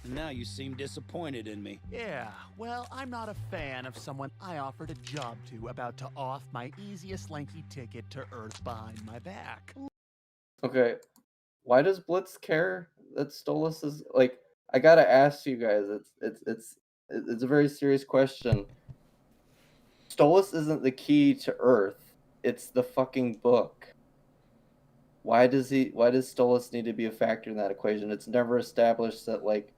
S7: And now you seem disappointed in me.
S5: Yeah, well, I'm not a fan of someone I offered a job to about to off my easiest lanky ticket to Earth behind my back.
S2: Okay, why does Blitz care that Stolas is like? I gotta ask you guys. It's a very serious question. Stolas isn't the key to Earth. It's the fucking book. Why does Stolas need to be a factor in that equation? It's never established that like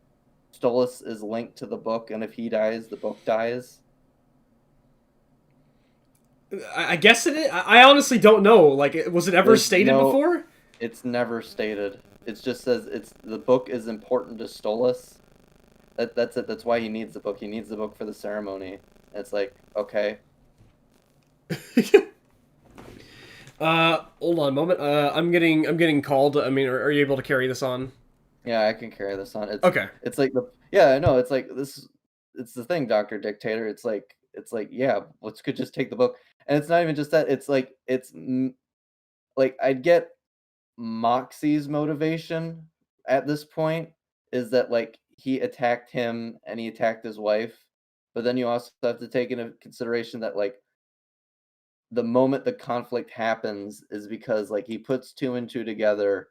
S2: Stolas is linked to the book, and if he dies, the book dies.
S1: I guess it is. I honestly don't know. Like, was it ever stated before?
S2: It's never stated. It just says the book is important to Stolas. That's it. That's why he needs the book. He needs the book for the ceremony. It's like, okay.
S1: Hold on a moment. I'm getting called. I mean, are you able to carry this on?
S2: Yeah, I can carry this on. It's
S1: okay.
S2: It's like I know. It's like this. It's the thing, Dr. Dictator. It's like yeah. Let's could just take the book, and it's not even just that. It's like I'd get Moxie's motivation at this point is that like he attacked him and he attacked his wife, but then you also have to take into consideration that like the moment the conflict happens is because like he puts two and two together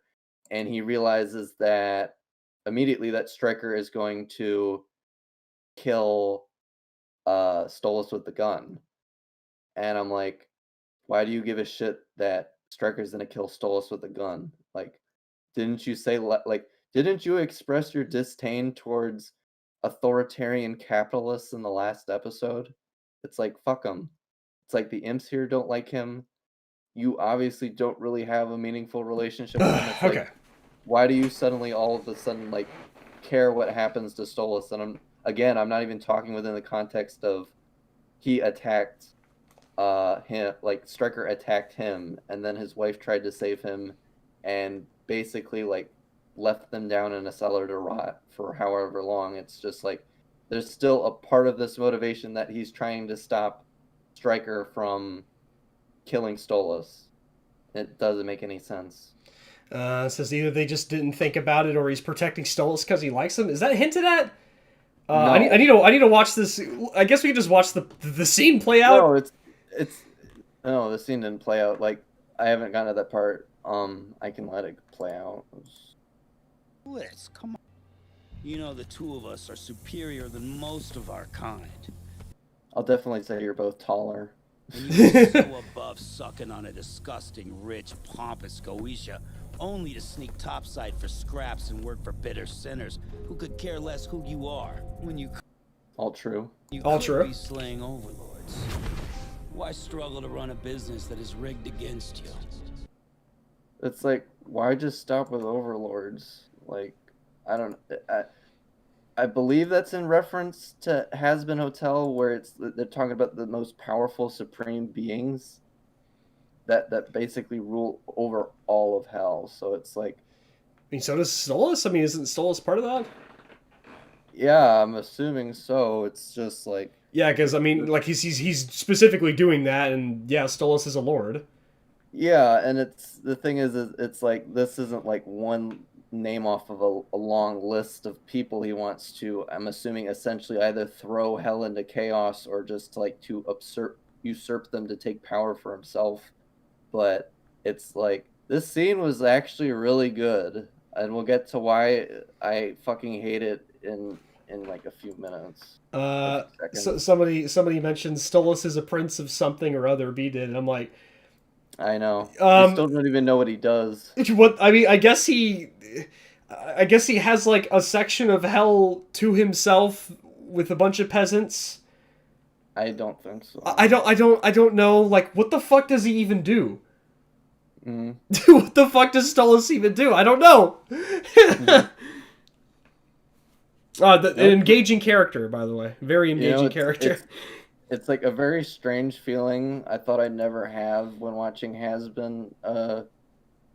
S2: and he realizes that immediately that Stryker is going to kill Stolas with the gun. And I'm like, why do you give a shit that Stryker's gonna kill Stolas with a gun? Like, didn't you say didn't you express your disdain towards authoritarian capitalists in the last episode? It's like, fuck them. It's like the imps here don't like him. You obviously don't really have a meaningful relationship with him. It's
S1: okay.
S2: Like, why do you suddenly all of a sudden like care what happens to Stolas? And I'm not even talking within the context of he attacked him, like Stryker attacked him, and then his wife tried to save him, and basically like left them down in a cellar to rot for however long. It's just like there's still a part of this motivation that he's trying to stop Stryker from killing Stolas. It doesn't make any sense.
S1: Says either they just didn't think about it, or he's protecting Stolas because he likes him. Is that hinted at?
S2: No.
S1: I need to watch this. I guess we can just watch the scene play out.
S2: No, the scene didn't play out. Like, I haven't gotten to that part. I can let it play out.
S7: Blitz, come on. You know the two of us are superior than most of our kind.
S2: I'll definitely say you're both taller.
S7: And you were so above sucking on a disgusting, rich, pompous Goetia, only to sneak topside for scraps and work for bitter sinners who could care less who you are when you
S2: All true.
S1: All
S7: could
S1: true.
S7: be slaying overlords. Why struggle to run a business that is rigged against you?
S2: It's like, why just stop with overlords? Like, I don't. I believe that's in reference to Has-Been Hotel, where they're talking about the most powerful supreme beings that basically rule over all of hell. So it's like,
S1: I mean, so does Stolas. I mean, isn't Stolas part of that?
S2: yeah, I'm assuming so. It's just like,
S1: Yeah, because I mean, like he's specifically doing that, and yeah, Stolas is a lord.
S2: yeah, and the thing is it's like this isn't like one name off of a long list of people he wants to, I'm assuming, essentially either throw hell into chaos or just like to usurp them to take power for himself. But it's like this scene was actually really good, and we'll get to why I fucking hate it in like a few minutes.
S1: So somebody mentioned Stolas is a prince of something or other. B did, and I'm like,
S2: I know. I still don't even know what he does.
S1: what? I mean, I guess he has like a section of hell to himself with a bunch of peasants.
S2: I don't think so.
S1: I don't know. Like, what the fuck does he even do?
S2: Mm-hmm.
S1: What the fuck does Stolas even do? I don't know. An engaging character, by the way. Very engaging character.
S2: It's like a very strange feeling I thought I'd never have when watching Has-Been.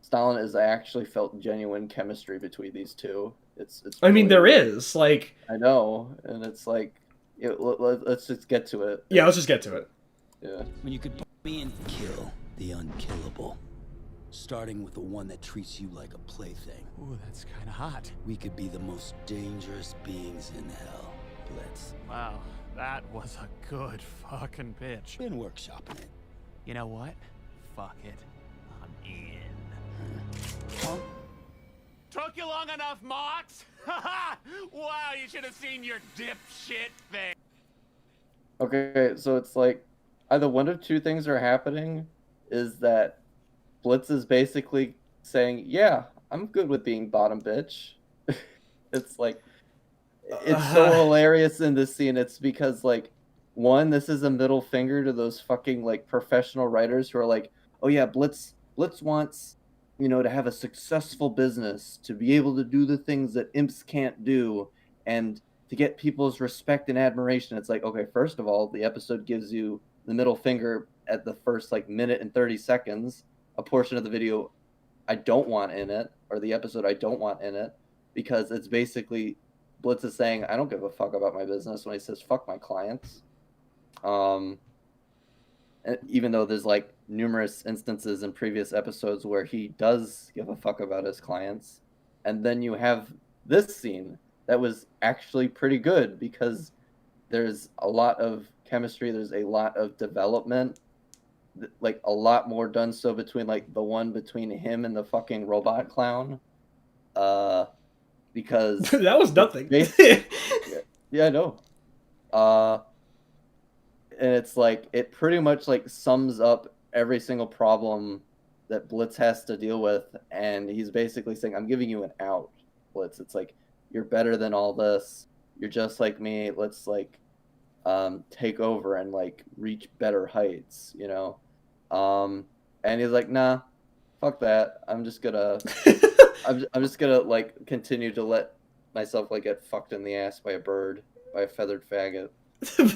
S2: Stalin is I actually felt genuine chemistry between these two. It's
S1: I mean,
S2: really
S1: there
S2: weird.
S1: is, like...
S2: I know, and it's like, let's just get to it.
S1: Yeah, let's just get to it.
S2: Yeah.
S7: When you could be and kill the unkillable. Starting with the one that treats you like a plaything.
S5: Ooh, that's kind of hot.
S7: We could be the most dangerous beings in hell, Blitz.
S5: Wow, that was a good fucking pitch.
S7: Been workshopping it.
S5: You know what? Fuck it. I'm in.
S7: Huh?
S5: Took you long enough, Mox? Wow, you should have seen your dipshit face.
S2: Okay, so it's like either one of two things are happening. Is that Blitz is basically saying, yeah, I'm good with being bottom bitch. It's like, it's so hilarious in this scene. It's because, like, one, this is a middle finger to those fucking, like, professional writers who are like, oh yeah, Blitz wants, to have a successful business, to be able to do the things that imps can't do, and to get people's respect and admiration. It's like, okay, first of all, the episode gives you the middle finger at the first, like, minute and 30 seconds. A portion of the video I don't want in it, or the episode I don't want in it, because it's basically Blitz is saying, I don't give a fuck about my business, when he says, fuck my clients. And even though there's like numerous instances in previous episodes where he does give a fuck about his clients. And then you have this scene that was actually pretty good because there's a lot of chemistry, there's a lot of development, like a lot more done so between like the one between him and the fucking robot clown. Because
S1: that was nothing.
S2: Yeah, I know. And it's like it pretty much like sums up every single problem that Blitz has to deal with, and he's basically saying, I'm giving you an out, Blitz. It's like, you're better than all this, you're just like me, let's like take over and like reach better heights, and he's like, nah, fuck that, I'm just gonna I'm just gonna like continue to let myself like get fucked in the ass by a bird, by a feathered faggot.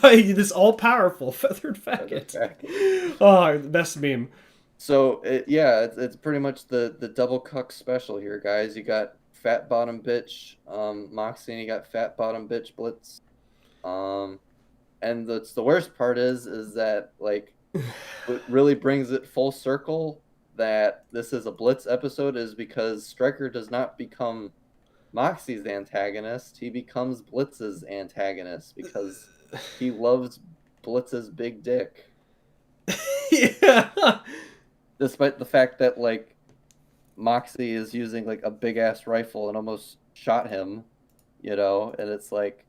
S1: By this all-powerful feathered faggot. Oh, best meme.
S2: So it's pretty much the double cuck special here, guys. You got fat bottom bitch Moxie, and you got fat bottom bitch Blitz. And the worst part is that like what really brings it full circle that this is a Blitz episode is because Stryker does not become Moxie's antagonist, he becomes Blitz's antagonist because he loves Blitz's big dick.
S1: Yeah.
S2: Despite the fact that like Moxie is using like a big ass rifle and almost shot him, and it's like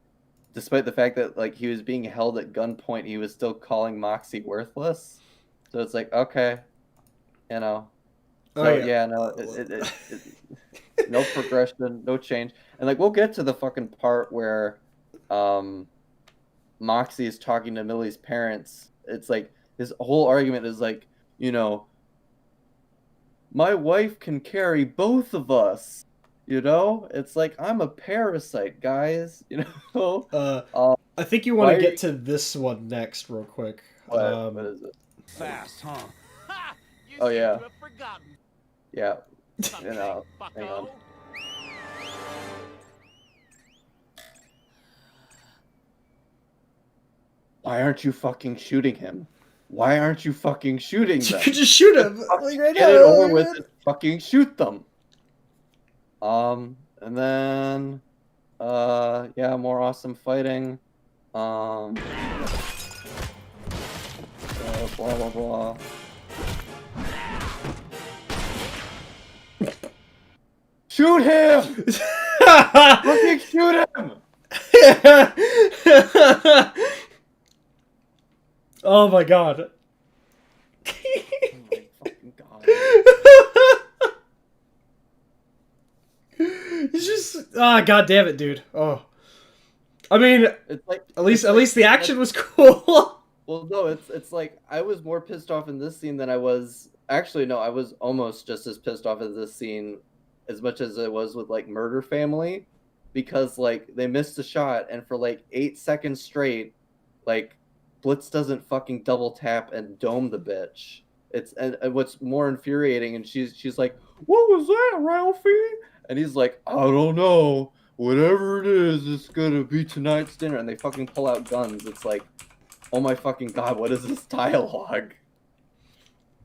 S2: despite the fact that like he was being held at gunpoint, he was still calling Moxie worthless. So it's like, okay, you know.
S1: Oh,
S2: So
S1: yeah.
S2: no, no progression, no change, and like we'll get to the fucking part where, Moxie is talking to Millie's parents. It's like his whole argument is like, you know, my wife can carry both of us. You know, it's like I'm a parasite, guys. You know.
S1: I think you
S2: why
S1: want
S2: are
S1: to get
S2: you-
S1: to this one next, real quick.
S2: What is it?
S7: Fast, huh?
S5: Ha! You
S2: Oh,
S5: seem
S2: yeah.
S5: to have forgotten.
S2: Yeah.
S5: Something,
S2: Hang on.
S5: bucko.
S2: Why aren't you fucking shooting him? Why aren't you fucking shooting
S1: You
S2: them?
S1: could just shoot him. Like, right
S2: Get
S1: now,
S2: it over with
S1: man.
S2: and fucking shoot them. And then, yeah, more awesome fighting. Blah blah blah. Shoot him! Fucking shoot him!
S1: Oh my god.
S2: Oh my fucking god.
S1: He's just god damn it, dude. Oh. I mean,
S2: It's like
S1: at least
S2: it's like-
S1: the action was cool.
S2: Well, no, it's like I was more pissed off in this scene than I was. Actually, no, I was almost just as pissed off at this scene as much as I was with like Murder Family, because like they missed a shot and for like 8 seconds straight, like Blitz doesn't fucking double tap and dome the bitch. It's and what's more infuriating, and she's like, "What was that, Ralphie?" And he's like, "I don't know. Whatever it is, it's gonna be tonight's dinner." And they fucking pull out guns. It's like, oh my fucking god, what is this dialogue?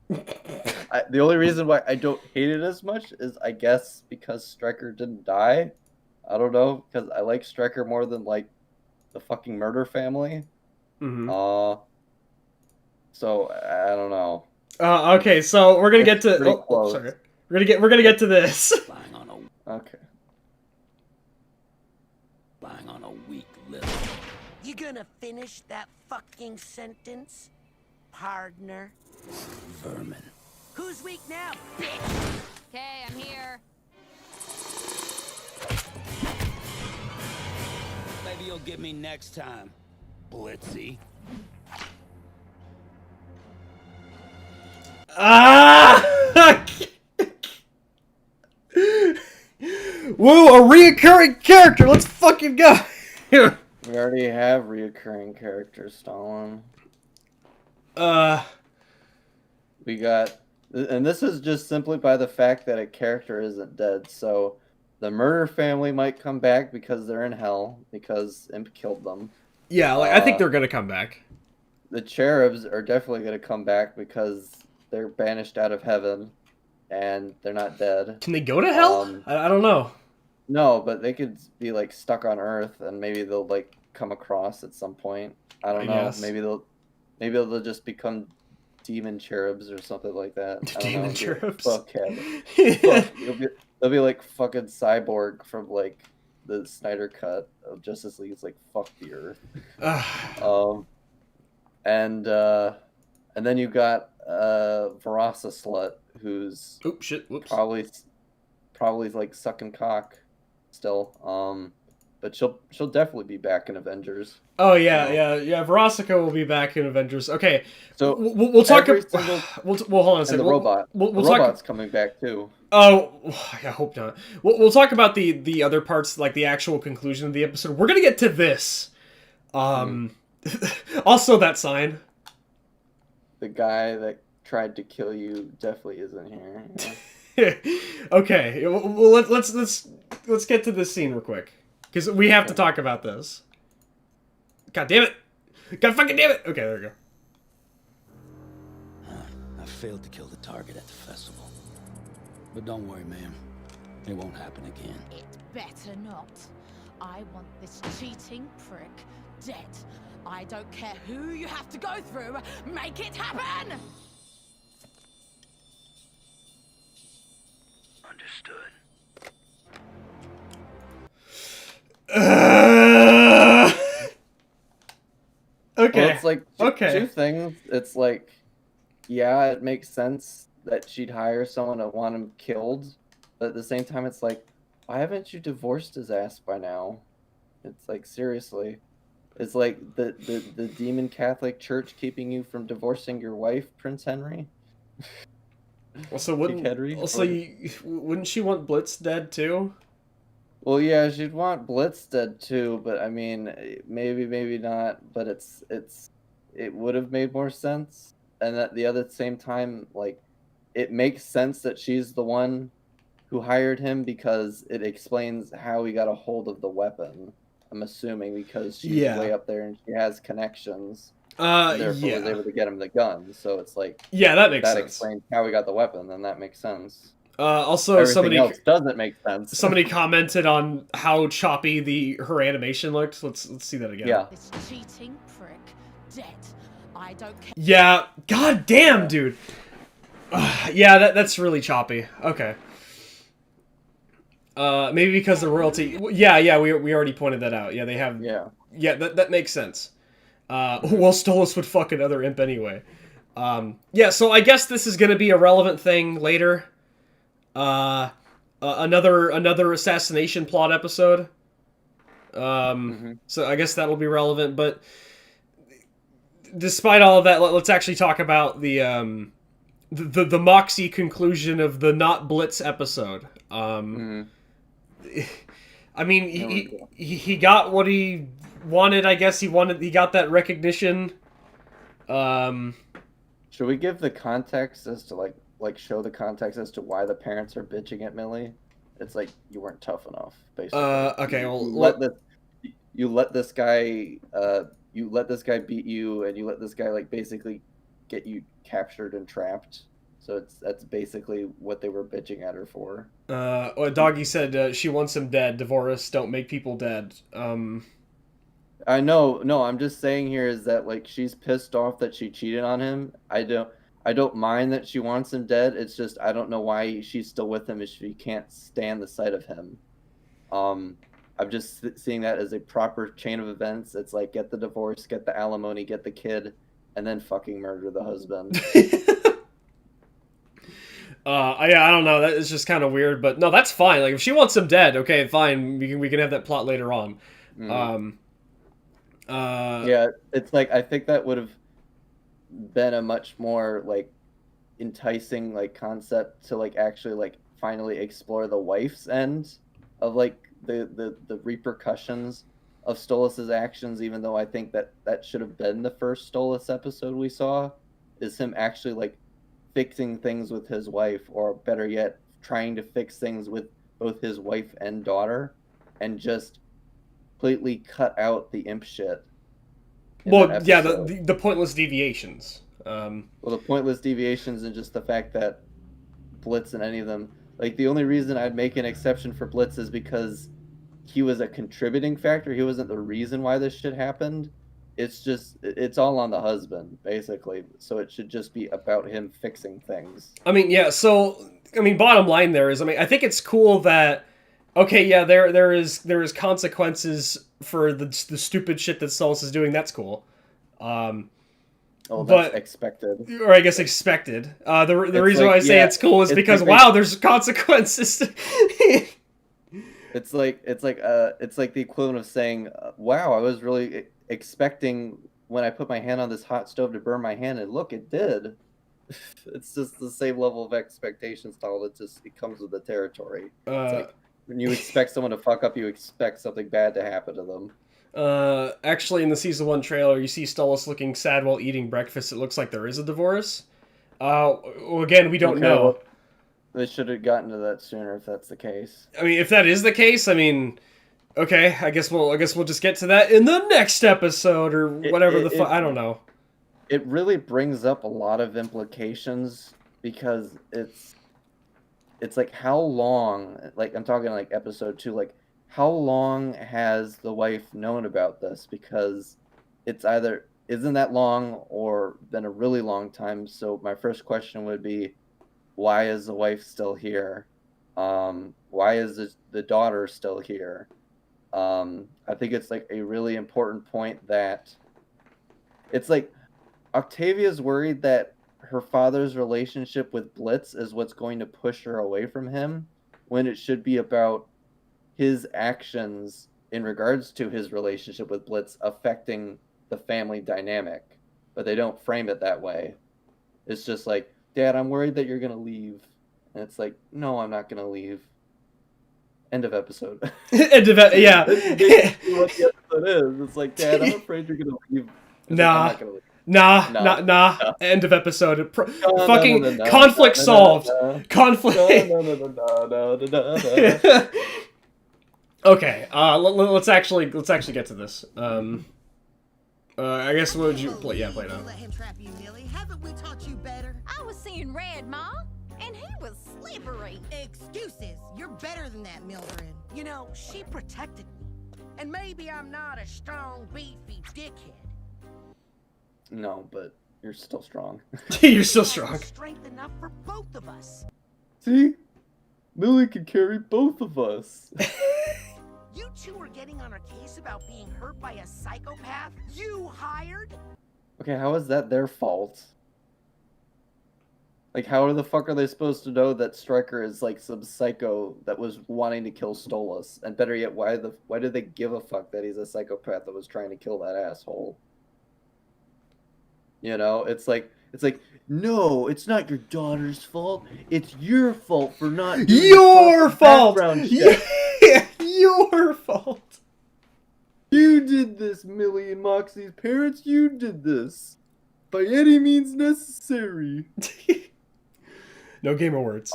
S2: The only reason why I don't hate it as much is, I guess, because Stryker didn't die. I don't know, because I like Stryker more than like the fucking Murder Family.
S1: Mm-hmm.
S2: So I don't know.
S1: Okay, so we're gonna get
S2: It's
S1: to.
S2: pretty
S1: Oh,
S2: close.
S1: sorry. We're gonna get to this.
S7: Lying on
S2: Okay.
S7: a weak liver.
S8: You gonna finish that fucking sentence, partner?
S7: Vermin.
S8: Who's weak now, bitch?
S6: Okay, I'm here.
S7: Maybe you'll get me next time, Blitzy.
S1: Ah! Woo, a reoccurring character. Let's fucking go.
S2: We already have reoccurring characters, Stalin. We got, and this is just simply by the fact that a character isn't dead. So the Murder Family might come back because they're in hell because Imp killed them.
S1: Yeah, like I think they're gonna come back.
S2: The Cherubs are definitely going to come back because they're banished out of heaven and they're not dead.
S1: Can they go to hell? I don't know.
S2: No, but they could be like stuck on Earth and maybe they'll like come across at some point. I don't know.
S1: guess.
S2: Maybe they'll just become demon cherubs or something like that. I don't
S1: Demon
S2: know.
S1: cherubs.
S2: Fuck yeah. Fuck. They'll be like fucking Cyborg from like the Snyder cut of Justice League. It's like fuck the Earth. And then you got Verasa Slut, who's
S1: Oops, shit, whoops.
S2: probably like sucking cock still. But she'll definitely be back in Avengers.
S1: Oh yeah. Verosica will be back in Avengers. Okay,
S2: So
S1: we'll talk.
S2: every single-
S1: We'll hold on a
S2: and
S1: second.
S2: the robot.
S1: We'll
S2: the
S1: talk.
S2: robot's coming back too.
S1: Oh, I hope not. We'll talk about the other parts, like the actual conclusion of the episode. We're gonna get to this. Also, that sign.
S2: The guy that tried to kill you definitely isn't here.
S1: Okay, well let's get to this scene real quick because we have to talk about this. God damn it! God fucking damn it! Okay, there we go.
S7: I failed to kill the target at the festival. But don't worry, ma'am. It won't happen again.
S4: It better not. I want this cheating prick dead. I don't care who you have to go through. Make it happen!
S7: Understood.
S1: Okay.
S2: Well, it's like two things. It's like, yeah, it makes sense that she'd hire someone to want him killed, but at the same time, it's like, why haven't you divorced his ass by now? It's like, seriously. It's like the demon Catholic Church keeping you from divorcing your wife, Prince Henry?
S1: Also,
S2: Henry?
S1: wouldn't she want Blitz dead too?
S2: Well, yeah, she'd want Blitz dead too, but I mean, maybe not. But it would have made more sense. And at the other same time, like, it makes sense that she's the one who hired him because it explains how he got a hold of the weapon. I'm assuming because she's way up there and she has connections. And therefore was able to get him the gun. So it's like,
S1: that makes sense.
S2: That explains how he got the weapon, then that makes sense.
S1: Also,
S2: everything
S1: somebody
S2: else doesn't make sense.
S1: Somebody commented on how choppy her animation looked. Let's see that again.
S2: Yeah.
S4: This cheating prick dead. I don't care.
S1: Yeah. God damn, dude. Yeah, that's really choppy. Okay. Maybe because the royalty. Yeah. We already pointed that out. Yeah, they have.
S2: Yeah.
S1: Yeah, that makes sense. Well, Stolas would fuck another imp anyway. Yeah, so I guess this is gonna be a relevant thing later. Another assassination plot episode. So I guess that'll be relevant. But despite all of that, let's actually talk about the Moxie conclusion of the Not Blitz episode. I mean, he got what he wanted. I guess he got that recognition.
S2: Should we give the context as to like show the context as to why the parents are bitching at Millie? It's like you weren't tough enough, basically.
S1: Okay. Well,
S2: you let this guy beat you, and you let this guy like basically get you captured and trapped. So that's basically what they were bitching at her for.
S1: Doggy said she wants him dead. Divorce, don't make people dead.
S2: I know. No, I'm just saying here is that like she's pissed off that she cheated on him. I don't mind that she wants him dead. It's just I don't know why she's still with him if she can't stand the sight of him. I'm just seeing that as a proper chain of events. It's like get the divorce, get the alimony, get the kid, and then fucking murder the husband.
S1: I don't know. That is just kind of weird, but no, that's fine. Like if she wants him dead, okay, fine. We can have that plot later on.
S2: Yeah, it's like I think that would have been a much more like enticing like concept to like actually like finally explore the wife's end of like the repercussions of Stolas's actions, even though I think that should have been the first Stolas episode we saw, is him actually like fixing things with his wife, or better yet, trying to fix things with both his wife and daughter, and just completely cut out the imp shit.
S1: Well, yeah, the pointless deviations.
S2: Well, the pointless deviations and just the fact that Blitz and any of them, like the only reason I'd make an exception for Blitz is because he was a contributing factor. He wasn't the reason why this shit happened. It's all on the husband, basically. So it should just be about him fixing things.
S1: I mean, yeah, so, bottom line there is, I think it's cool that, okay, yeah, there is consequences for the stupid shit that Stolas is doing. That's cool.
S2: That's expected.
S1: Or I guess expected. The reason why I say it's cool is because, wow, there's consequences.
S2: It's like the equivalent of saying, wow, I was really expecting when I put my hand on this hot stove to burn my hand, and look, it did. It's just the same level of expectation style. It comes with the territory. It's like when you expect someone to fuck up, you expect something bad to happen to them.
S1: Actually, in the season 1 trailer, you see Stolas looking sad while eating breakfast. It looks like there is a divorce. Again, we don't know.
S2: Well, they should have gotten to that sooner if that's the case.
S1: I mean, if that is the case, okay, I guess we'll just get to that in the next episode or whatever I don't know.
S2: It really brings up a lot of implications because it's like how long, like I'm talking like episode 2, like how long has the wife known about this? Because it's either isn't that long or been a really long time. So my first question would be, why is the wife still here? Why is the daughter still here? I think it's like a really important point that it's like Octavia's worried that her father's relationship with Blitz is what's going to push her away from him, when it should be about his actions in regards to his relationship with Blitz affecting the family dynamic. But they don't frame it that way. It's just like, Dad, I'm worried that you're going to leave. And it's like, no, I'm not going to leave. End of episode.
S1: End of yeah.
S2: That's basically what the episode is. It's like, Dad, I'm afraid you're going to leave. It's like, I'm not going to leave.
S1: Nah. End of episode. Fucking conflict solved. Conflict. Okay. Let's actually get to this. I guess what would you play? Yeah, play now.
S8: Let him trap you, Millie. Haven't we taught you better?
S6: I was seeing red, Ma, and he was slippery.
S8: Excuses. You're better than that, Mildred. You know, she protected me. And maybe I'm not a strong, beefy dickhead.
S2: No, but you're still strong.
S1: You're still strong.
S8: Strength enough for both of us.
S2: See? Millie can carry both of us.
S8: You two are getting on her case about being hurt by a psychopath you hired?
S2: Okay, how is that their fault? Like, how the fuck are they supposed to know that Stryker is like some psycho that was wanting to kill Stolas? And better yet, why do they give a fuck that he's a psychopath that was trying to kill that asshole? You know, it's like, no, it's not your daughter's fault. It's your fault for not doing
S1: Your fault.
S2: Yeah,
S1: your fault.
S2: You did this, Millie and Moxie's parents. You did this by any means necessary.
S1: No gamer words.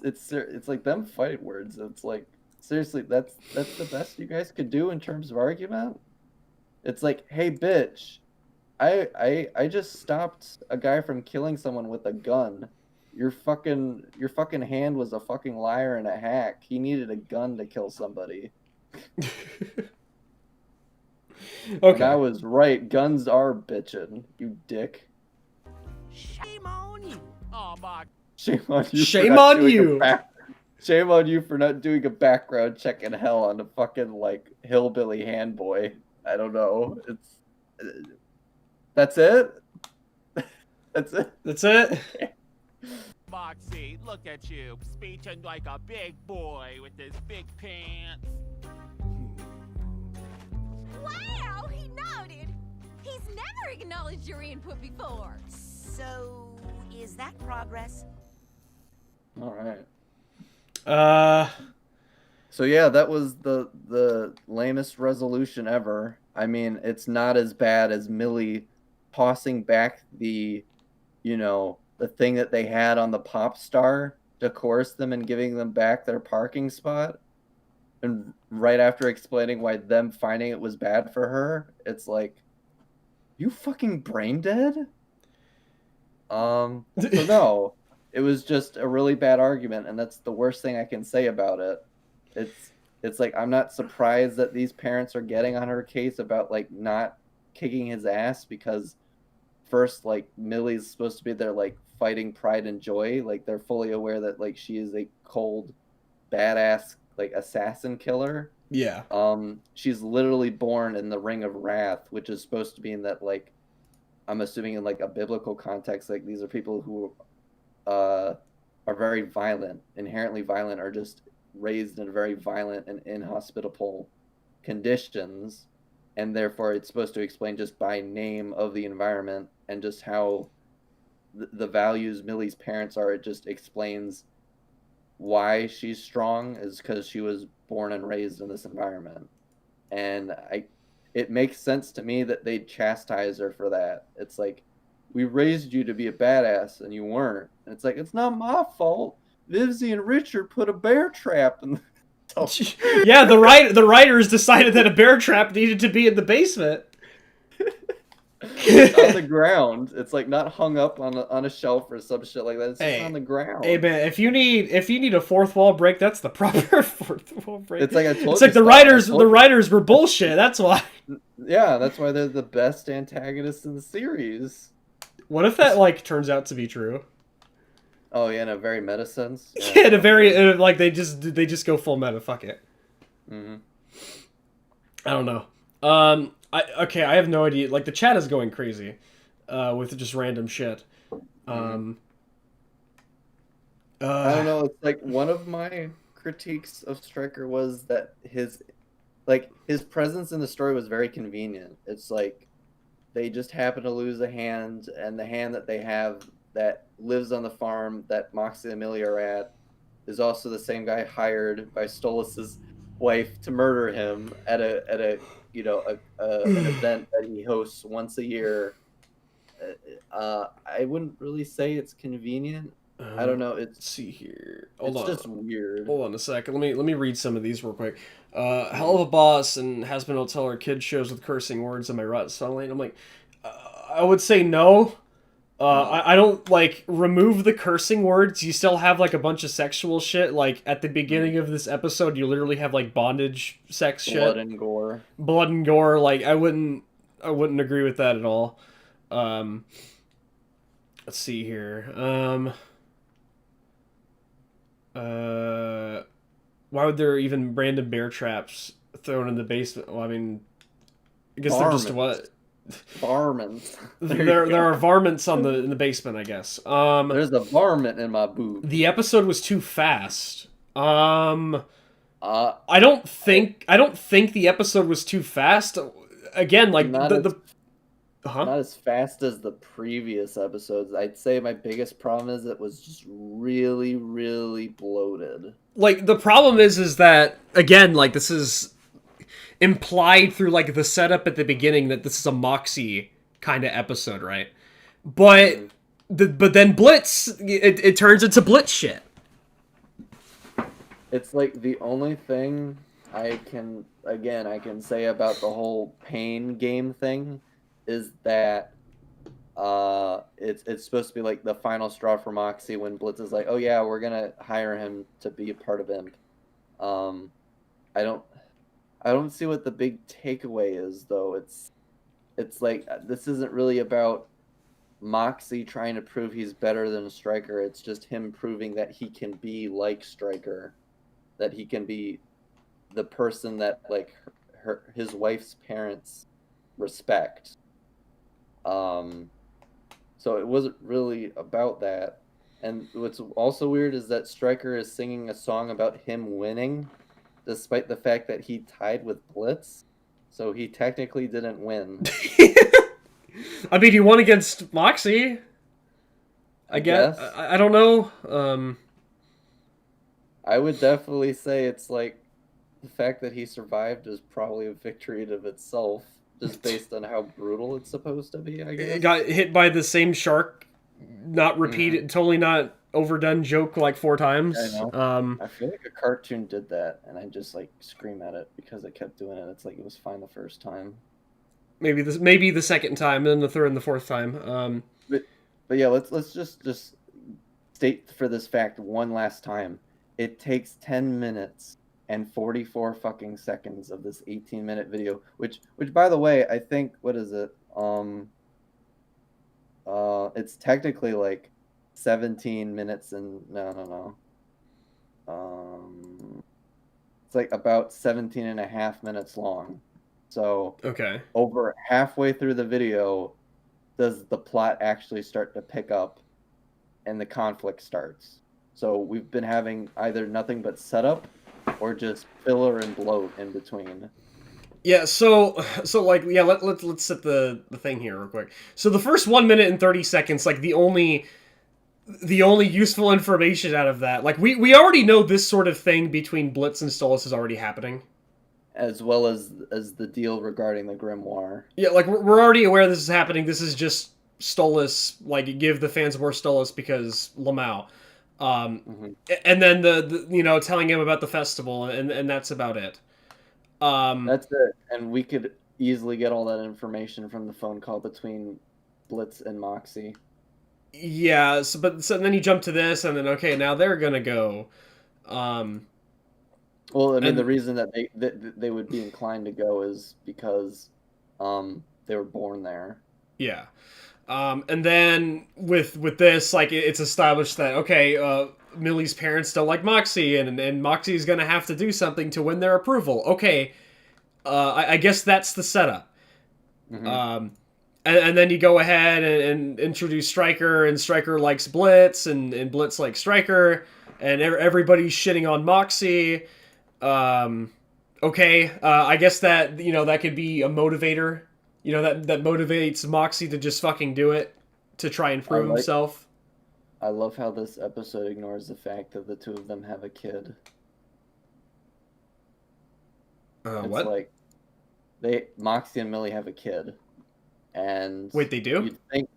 S2: It's like them fight words. It's like, seriously, that's the best you guys could do in terms of argument. It's like, hey, bitch. I just stopped a guy from killing someone with a gun. Your fucking hand was a fucking liar and a hack. He needed a gun to kill somebody.
S1: Okay.
S2: And I was right. Guns are bitchin', you dick.
S8: Shame on you.
S5: Oh, my.
S2: Shame on you.
S1: Shame on you.
S2: Shame on you for not doing a background check in hell on a fucking like hillbilly handboy. I don't know. That's it?
S1: That's it?
S5: Moxie, look at you, speeching like a big boy with his big pants.
S6: Wow, he nodded. He's never acknowledged your input before.
S8: So, is that progress?
S2: Alright.
S1: So
S2: yeah, that was the lamest resolution ever. I mean, it's not as bad as Millie tossing back the thing that they had on the pop star to coerce them and giving them back their parking spot. And right after explaining why them finding it was bad for her, it's like, you fucking brain dead? So no, it was just a really bad argument, and that's the worst thing I can say about it. It's like, I'm not surprised that these parents are getting on her case about like not kicking his ass, because first, like, Millie's supposed to be their like fighting pride and joy. Like, they're fully aware that like she is a cold, badass like assassin killer.
S1: yeah.
S2: She's literally born in the Ring of Wrath, which is supposed to be in that, like, I'm assuming in like a biblical context, like these are people who are very violent, inherently violent, or just raised in very violent and inhospitable conditions, and therefore it's supposed to explain just by name of the environment and just how the values Millie's parents are. It just explains why she's strong, is because she was born and raised in this environment. And it makes sense to me that they'd chastise her for that. It's like, we raised you to be a badass and you weren't. And it's like, it's not my fault. Vivzy and Richard put a bear trap in
S1: Yeah, the writers decided that a bear trap needed to be in the basement.
S2: on the ground. It's like not hung up on a shelf or some shit like that. It's just on the ground.
S1: Hey man, if you need a fourth wall break, that's the proper fourth wall break.
S2: It's like I told you.
S1: It's like the writers were bullshit. That's why.
S2: Yeah, that's why they're the best antagonists in the series.
S1: What if that like turns out to be true?
S2: Oh yeah, in a very meta sense.
S1: Yeah, in a very like they just go full meta. Fuck it.
S2: Mm-hmm.
S1: I don't know. I have no idea. Like, the chat is going crazy with just random shit.
S2: I don't know. It's like one of my critiques of Stryker was that his presence in the story was very convenient. It's like they just happen to lose a hand, and the hand that they have that lives on the farm that Moxie and Amelia are at is also the same guy hired by Stolas's wife to murder him at a an event that he hosts once a year. I wouldn't really say it's convenient. I don't know.
S1: Let's see here. Hold on.
S2: Just weird.
S1: Hold on a second. Let me read some of these real quick. Helluva Boss and Has Been Tell her kids shows with cursing words. Am I right? Suddenly, I'm like, I would say no. I don't like remove the cursing words. You still have like a bunch of sexual shit. Like at the beginning of this episode, you literally have like bondage sex shit,
S2: Blood and gore.
S1: Blood and gore. Like I wouldn't agree with that at all. Let's see here. Why would there even random bear traps thrown in the basement? Well, I mean, I guess they're just what?
S2: Varmints.
S1: There are varmints in the basement, I guess.
S2: There's a varmint in my boot.
S1: The episode was too fast. I don't think the episode was too fast. Again, like
S2: not as fast as the previous episodes. I'd say my biggest problem is it was just really, really bloated.
S1: Like the problem is that again, like this is implied through like the setup at the beginning that this is a Moxie kind of episode, right? But then Blitz, it turns into Blitz shit. It's
S2: like the only thing I can say about the whole pain game thing is that it's supposed to be like the final straw for Moxie when Blitz is like, oh yeah, we're gonna hire him to be a part of Imp. I don't see what the big takeaway is though. It's like this isn't really about Moxie trying to prove he's better than Stryker. It's just him proving that he can be like Stryker, that he can be the person that like his wife's parents respect. So it wasn't really about that. And what's also weird is that Stryker is singing a song about him winning, despite the fact that he tied with Blitz. So he technically didn't win.
S1: I mean, he won against Moxie. I guess. I don't know.
S2: I would definitely say it's like the fact that he survived is probably a victory in of itself, just based on how brutal it's supposed to be, I guess.
S1: It got hit by the same shark, not repeated, totally not overdone joke like 4 times.
S2: I know. I feel like a cartoon did that, and I just like scream at it because it kept doing it. It's like it was fine the first time.
S1: Maybe the second time, then the third and the fourth time.
S2: But yeah, let's just state for this fact one last time. It takes 10 minutes and 44 fucking seconds of this 18-minute video, which by the way, I think, what is it? It's technically like 17 minutes and no. It's like about 17 and a half minutes long. So
S1: okay,
S2: over halfway through the video, does the plot actually start to pick up and the conflict starts. So we've been having either nothing but setup or just filler and bloat in between.
S1: Yeah, so like, yeah, let's set the thing here real quick. So the first 1 minute and 30 seconds, like the only useful information out of that, like we already know this sort of thing between Blitz and Stolas is already happening,
S2: as well as the deal regarding the grimoire.
S1: Yeah, like we're already aware this is happening. This is just Stolas, like give the fans more Stolas because Lamau. And then the telling him about the festival, and that's about it.
S2: That's it. And we could easily get all that information from the phone call between Blitz and Moxie.
S1: Yeah, so then you jump to this, and then okay, now they're gonna go.
S2: Well, I mean, the reason that they would be inclined to go is because they were born there.
S1: Yeah. And then with this, like, it's established that, okay, Millie's parents don't like Moxie, and Moxie's gonna have to do something to win their approval. Okay, I guess that's the setup. And then you go ahead and introduce Stryker, and Stryker likes Blitz, and Blitz likes Stryker, and everybody's shitting on Moxie. Okay, I guess that, that could be a motivator, that motivates Moxie to just fucking do it, to try and prove himself.
S2: I love how this episode ignores the fact that the two of them have a kid. It's
S1: what?
S2: like, Moxie and Millie have a kid. And
S1: wait, they do?
S2: You'd think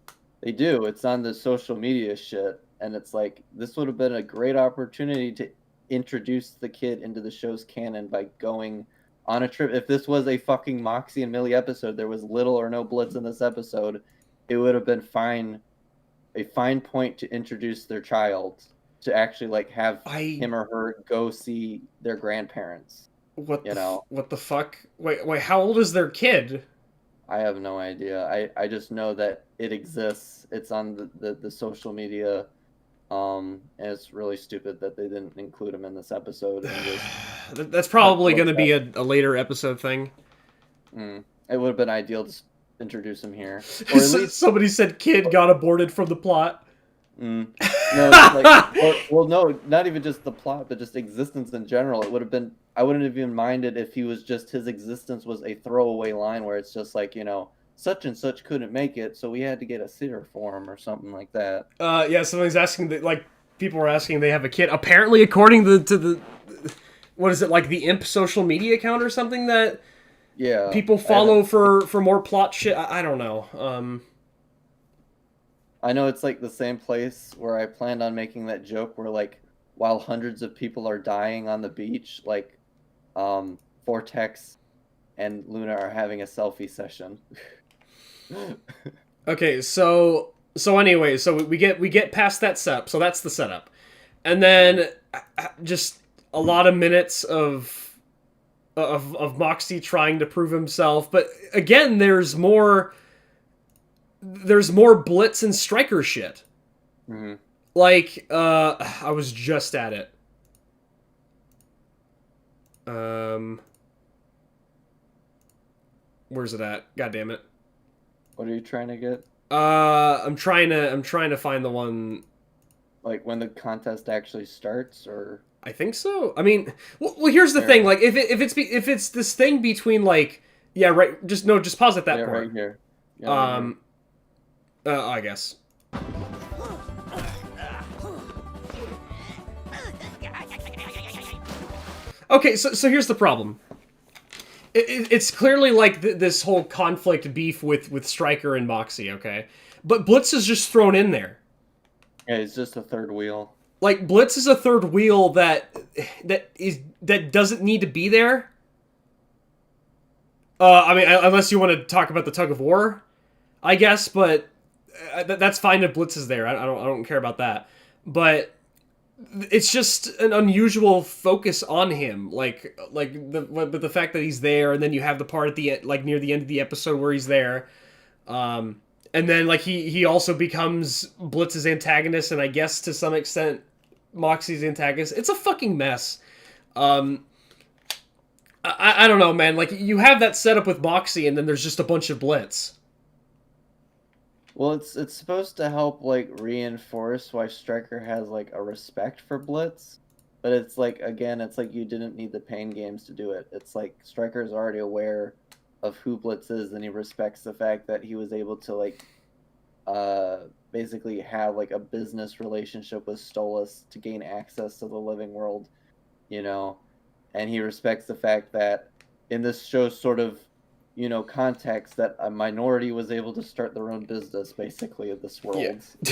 S2: they do. It's on the social media shit, and it's like, this would have been a great opportunity to introduce the kid into the show's canon by going on a trip. If this was a fucking Moxie and Millie episode, there was little or no Blitz in this episode, it would have been a fine point to introduce their child, to actually like have him or her go see their grandparents.
S1: What the fuck? Wait, how old is their kid?
S2: I have no idea. I just know that it exists. It's on the social media. And it's really stupid that they didn't include him in this episode. And
S1: that's probably going to be a later episode thing.
S2: It would have been ideal to introduce him here. Or at least
S1: somebody said kid got aborted from the plot.
S2: No, no, not even just the plot, but just existence in general. It would have been. I wouldn't have even minded if he was just, his existence was a throwaway line where it's just like, such and such couldn't make it, so we had to get a sitter for him or something like that.
S1: Yeah, somebody's asking that, like, people were asking they have a kid. Apparently, according to the what is it, like the Imp social media account or something that people follow for more plot shit. I don't know.
S2: I know it's like the same place where I planned on making that joke where, like, while hundreds of people are dying on the beach, like, Vortex and Luna are having a selfie session.
S1: Okay, so anyway, so we get past that setup. So that's the setup, and then just a lot of minutes of Moxie trying to prove himself. But again, there's more Blitz and Stryker shit.
S2: Mm-hmm.
S1: Like, I was just at it. Where's it at? God damn it.
S2: What are you trying to get?
S1: I'm trying to find the one.
S2: Like when the contest actually starts, or
S1: I think so. I mean, well, here's the thing. Like, if it's this thing between, like, yeah, right. Just pause at that point.
S2: Right here. Yeah,
S1: I guess. Okay, so here's the problem. It's clearly like this whole conflict beef with Stryker and Moxie, okay? But Blitz is just thrown in there.
S2: Yeah, it's just a third wheel.
S1: Like, Blitz is a third wheel that doesn't need to be there. I mean, unless you want to talk about the tug of war, I guess, but that's fine if Blitz is there. I don't care about that. But it's just an unusual focus on him, like the fact that he's there, and then you have the part at the end, like near the end of the episode where he's there, and then like he also becomes Blitz's antagonist, and I guess to some extent Moxie's antagonist. It's a fucking mess. I don't know, man. Like, you have that setup with Moxie, and then there's just a bunch of Blitz.
S2: Well, it's supposed to help, like, reinforce why Stryker has, like, a respect for Blitz. But it's like, again, it's like you didn't need the pain games to do it. It's like Stryker's already aware of who Blitz is, and he respects the fact that he was able to, like, basically have, like, a business relationship with Stolas to gain access to the living world, And he respects the fact that in this show's sort of, context, that a minority was able to start their own business, basically, of this world.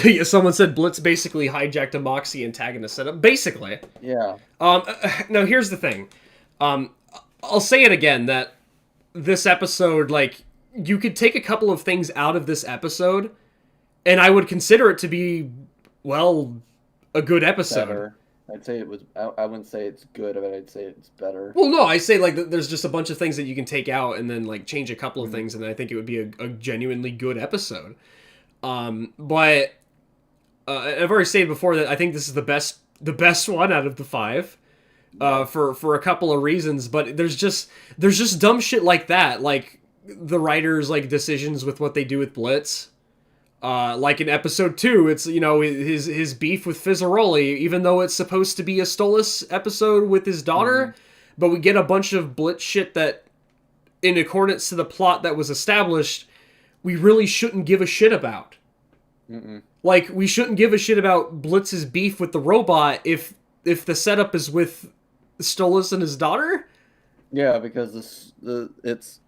S1: Yeah. Someone said Blitz basically hijacked a Moxie antagonist setup. Basically.
S2: Yeah.
S1: Now, here's the thing. I'll say it again, that this episode, like, you could take a couple of things out of this episode, and I would consider it to be, well, a good episode.
S2: Better. I'd say it was. I wouldn't say it's good, but I'd say it's better.
S1: Well, no, I say, like, there's just a bunch of things that you can take out and then, like, change a couple of things, and then I think it would be a genuinely good episode. But I've already stated before that I think this is the best one out of the 5, for a couple of reasons. But there's just dumb shit like that, like the writers' like decisions with what they do with Blitz. Like in episode 2, it's, you know, his beef with Fizzaroli, even though it's supposed to be a Stolas episode with his daughter, but we get a bunch of Blitz shit that, in accordance to the plot that was established, we really shouldn't give a shit about. Like, we shouldn't give a shit about Blitz's beef with the robot if the setup is with Stolas and his daughter.
S2: Yeah, because it's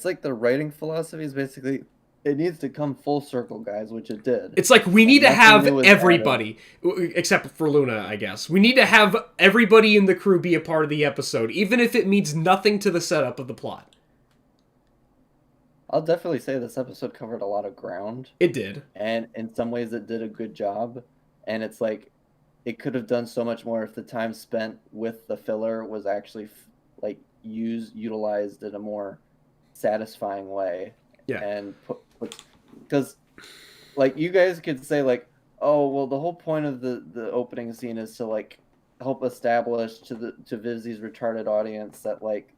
S2: like the writing philosophy is basically, it needs to come full circle, guys, which it did.
S1: It's like, we need to have everybody,
S2: added.
S1: except for Luna, I guess. We need to have everybody in the crew be a part of the episode, even if it means nothing to the setup of the plot.
S2: I'll definitely say this episode covered a lot of ground.
S1: It did.
S2: And in some ways it did a good job. And it's like, it could have done so much more if the time spent with the filler was actually utilized in a more satisfying way.
S1: Yeah.
S2: And because like, you guys could say like, oh, well, the whole point of the opening scene is to like help establish to Vivzi's retarded audience that like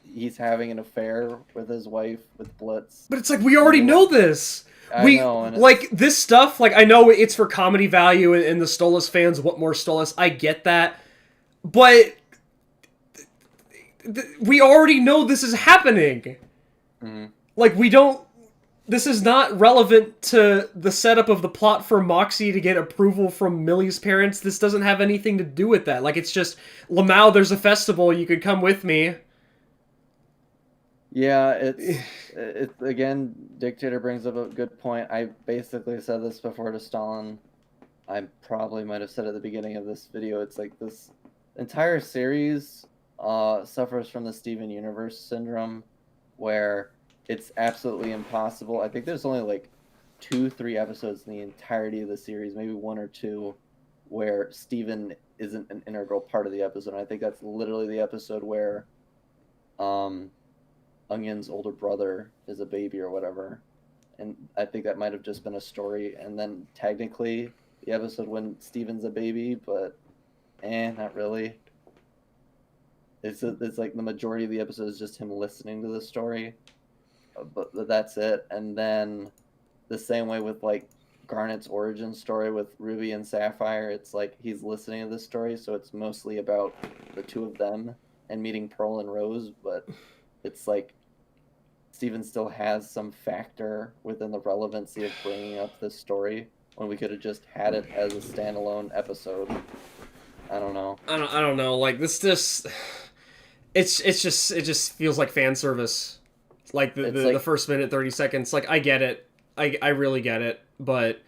S2: he's having an affair with his wife, with Blitz.
S1: But it's like, we already know this.
S2: I know, and
S1: like, this stuff, like, I know it's for comedy value, and the Stolas fans want more Stolas. I get that. But we already know this is happening. Like, this is not relevant to the setup of the plot for Moxie to get approval from Millie's parents. This doesn't have anything to do with that. Like, it's just, Lamau, there's a festival, you could come with me.
S2: Yeah, it's again, Dictator brings up a good point. I basically said this before to Stalin. I probably might have said at the beginning of this video. It's like this entire series suffers from the Steven Universe syndrome, where it's absolutely impossible. I think there's only like 2-3 episodes in the entirety of the series, maybe 1 or 2, where Steven isn't an integral part of the episode. And I think that's literally the episode where Onion's older brother is a baby or whatever, and I think that might have just been a story, and then technically the episode when Steven's a baby, but not really. It's like the majority of the episode is just him listening to the story, but that's it. And then the same way with like Garnet's origin story with Ruby and Sapphire, it's like he's listening to the story, so it's mostly about the two of them and meeting Pearl and Rose, but it's like Steven still has some factor within the relevancy of bringing up this story when we could have just had it as a standalone episode. I don't know.
S1: I don't know. Like, this just, it just feels like fan service. Like the first minute 30 seconds. Like, I get it. I really get it, but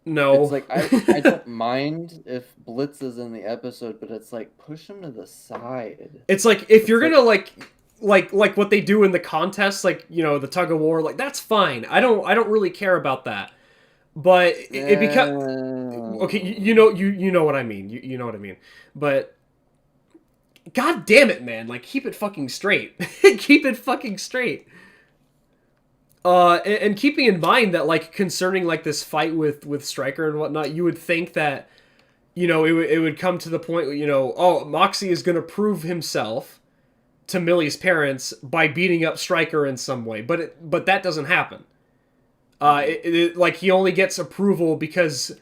S1: no.
S2: It's like I don't mind if Blitz is in the episode, but it's like, push him to the side.
S1: It's like, if you're gonna like what they do in the contest, like, you know, the tug of war, like, that's fine. I don't really care about that. But it becomes okay. You know what I mean. You know what I mean. But god damn it, man! Like, keep it fucking straight. Keep it fucking straight. And keeping in mind that, like, concerning like this fight with Stryker and whatnot, you would think that, you know, it would come to the point where, you know, oh, Moxie is gonna prove himself to Millie's parents by beating up Stryker in some way, but that doesn't happen. Like, he only gets approval because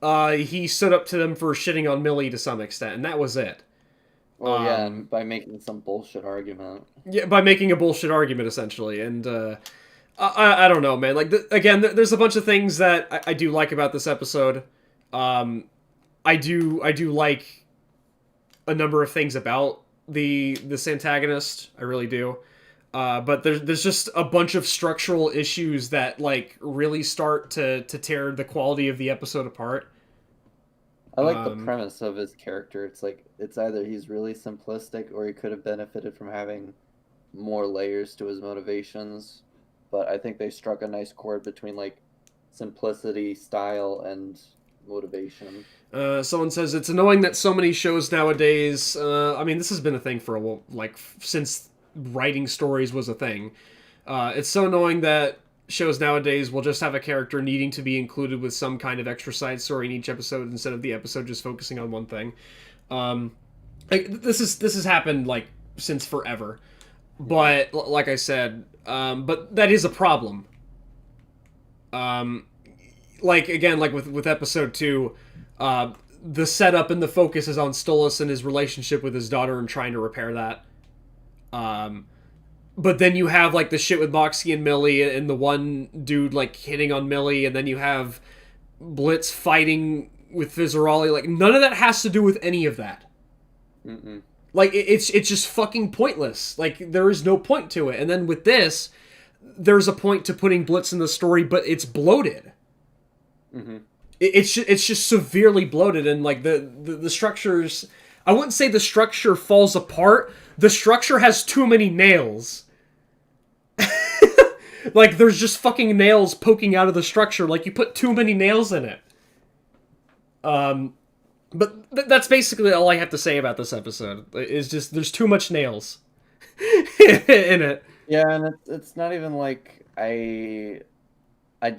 S1: he stood up to them for shitting on Millie to some extent, and that was it.
S2: Well, yeah, and by making some bullshit argument. Yeah,
S1: by making a bullshit argument, essentially, and I don't know, man. Like, again, there's a bunch of things that I do like about this episode. I do like a number of things about this antagonist. I really do. But there's just a bunch of structural issues that, like, really start to tear the quality of the episode apart.
S2: I like the premise of his character. It's like, it's either he's really simplistic or he could have benefited from having more layers to his motivations. But I think they struck a nice chord between, like, simplicity, style, and motivation.
S1: Someone says, it's annoying that so many shows nowadays, I mean, this has been a thing for a while, like, since writing stories was a thing. It's so annoying that shows nowadays will just have a character needing to be included with some kind of extra side story in each episode instead of the episode just focusing on one thing. Like, this has happened, like, since forever. But like I said, but that is a problem. Like again, like with episode 2, the setup and the focus is on Stolas and his relationship with his daughter and trying to repair that. But then you have like the shit with Moxie and Millie and the one dude like hitting on Millie, and then you have Blitz fighting with Fizzaroli. Like none of that has to do with any of that.
S2: Mm-mm.
S1: Like it's just fucking pointless. Like there is no point to it. And then with this, there's a point to putting Blitz in the story, but it's bloated.
S2: Mm-hmm.
S1: It's just severely bloated, and like the structures. I wouldn't say the structure falls apart. The structure has too many nails. Like there's just fucking nails poking out of the structure. Like you put too many nails in it. But that's basically all I have to say about this episode. Is just there's too much nails in it.
S2: Yeah, and it's not even like I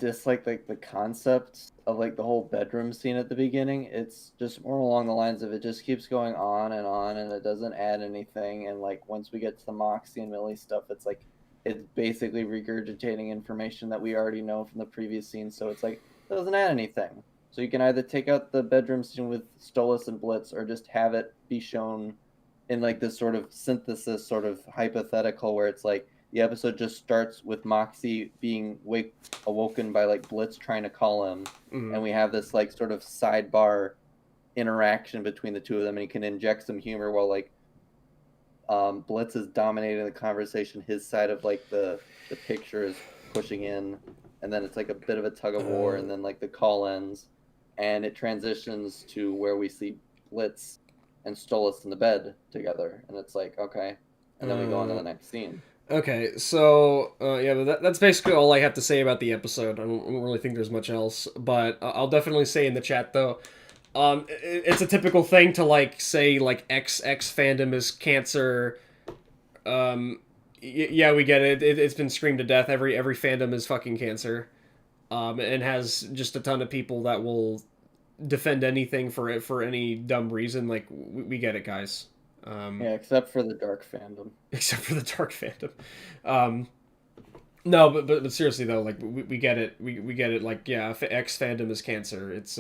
S2: dislike like the concept of like the whole bedroom scene at the beginning. It's just more along the lines of it just keeps going on, and it doesn't add anything. And like once we get to the Moxie and Millie stuff, it's like it's basically regurgitating information that we already know from the previous scene. So it's like it doesn't add anything. So you can either take out the bedroom scene with Stolas and Blitz, or just have it be shown in like this sort of synthesis, sort of hypothetical, where it's like the episode just starts with Moxie being awoken by like Blitz trying to call him, and we have this like sort of sidebar interaction between the two of them, and he can inject some humor while like Blitz is dominating the conversation. His side of like the picture is pushing in, and then it's like a bit of a tug of war, and then like the call ends, and it transitions to where we see Blitz and Stolas in the bed together, and it's like okay, and then we go on to the next scene.
S1: Okay, so yeah, but that's basically all I have to say about the episode. I don't really think there's much else, but I'll definitely say in the chat though, it's a typical thing to like say like XX fandom is cancer. Yeah, we get it. It's been screamed to death. Every fandom is fucking cancer, and has just a ton of people that will defend anything for it for any dumb reason. Like we get it, guys.
S2: Yeah, except for the dark fandom.
S1: Except for the dark fandom. No, but seriously though, like we get it. We get it. Like yeah, if X fandom is cancer, it's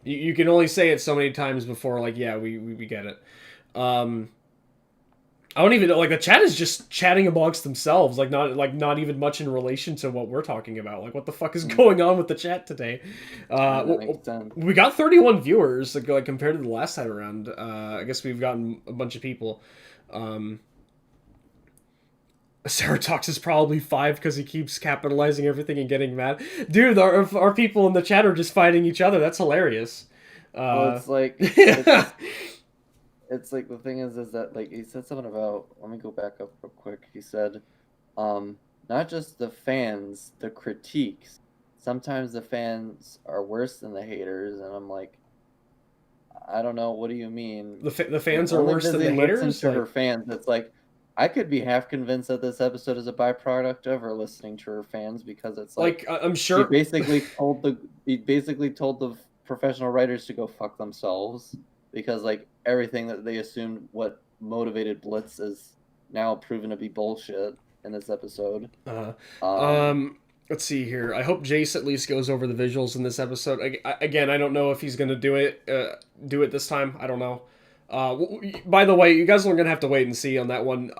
S1: you can only say it so many times before. Like yeah, we get it. I don't even know. Like the chat is just chatting amongst themselves. Like not even much in relation to what we're talking about. Like what the fuck is going on with the chat today? We got 31 viewers like compared to the last time around. I guess we've gotten a bunch of people. Ceratox is probably 5 because he keeps capitalizing everything and getting mad. Dude, our people in the chat are just fighting each other. That's hilarious.
S2: Well, it's like it's like the thing is that like he said something about, let me go back up real quick. He said, not just the fans, the critiques. Sometimes the fans are worse than the haters, and I'm like, I don't know. What do you mean?
S1: The fans are worse than the haters.
S2: To her fans, it's like I could be half convinced that this episode is a byproduct of her listening to her fans, because it's like
S1: I'm sure
S2: he basically told the professional writers to go fuck themselves, because like everything that they assumed what motivated Blitz is now proven to be bullshit in this episode.
S1: Let's see here. I hope Jace at least goes over the visuals in this episode. Again, I don't know if he's gonna do it this time. I don't know. By the way, you guys are gonna have to wait and see on that one.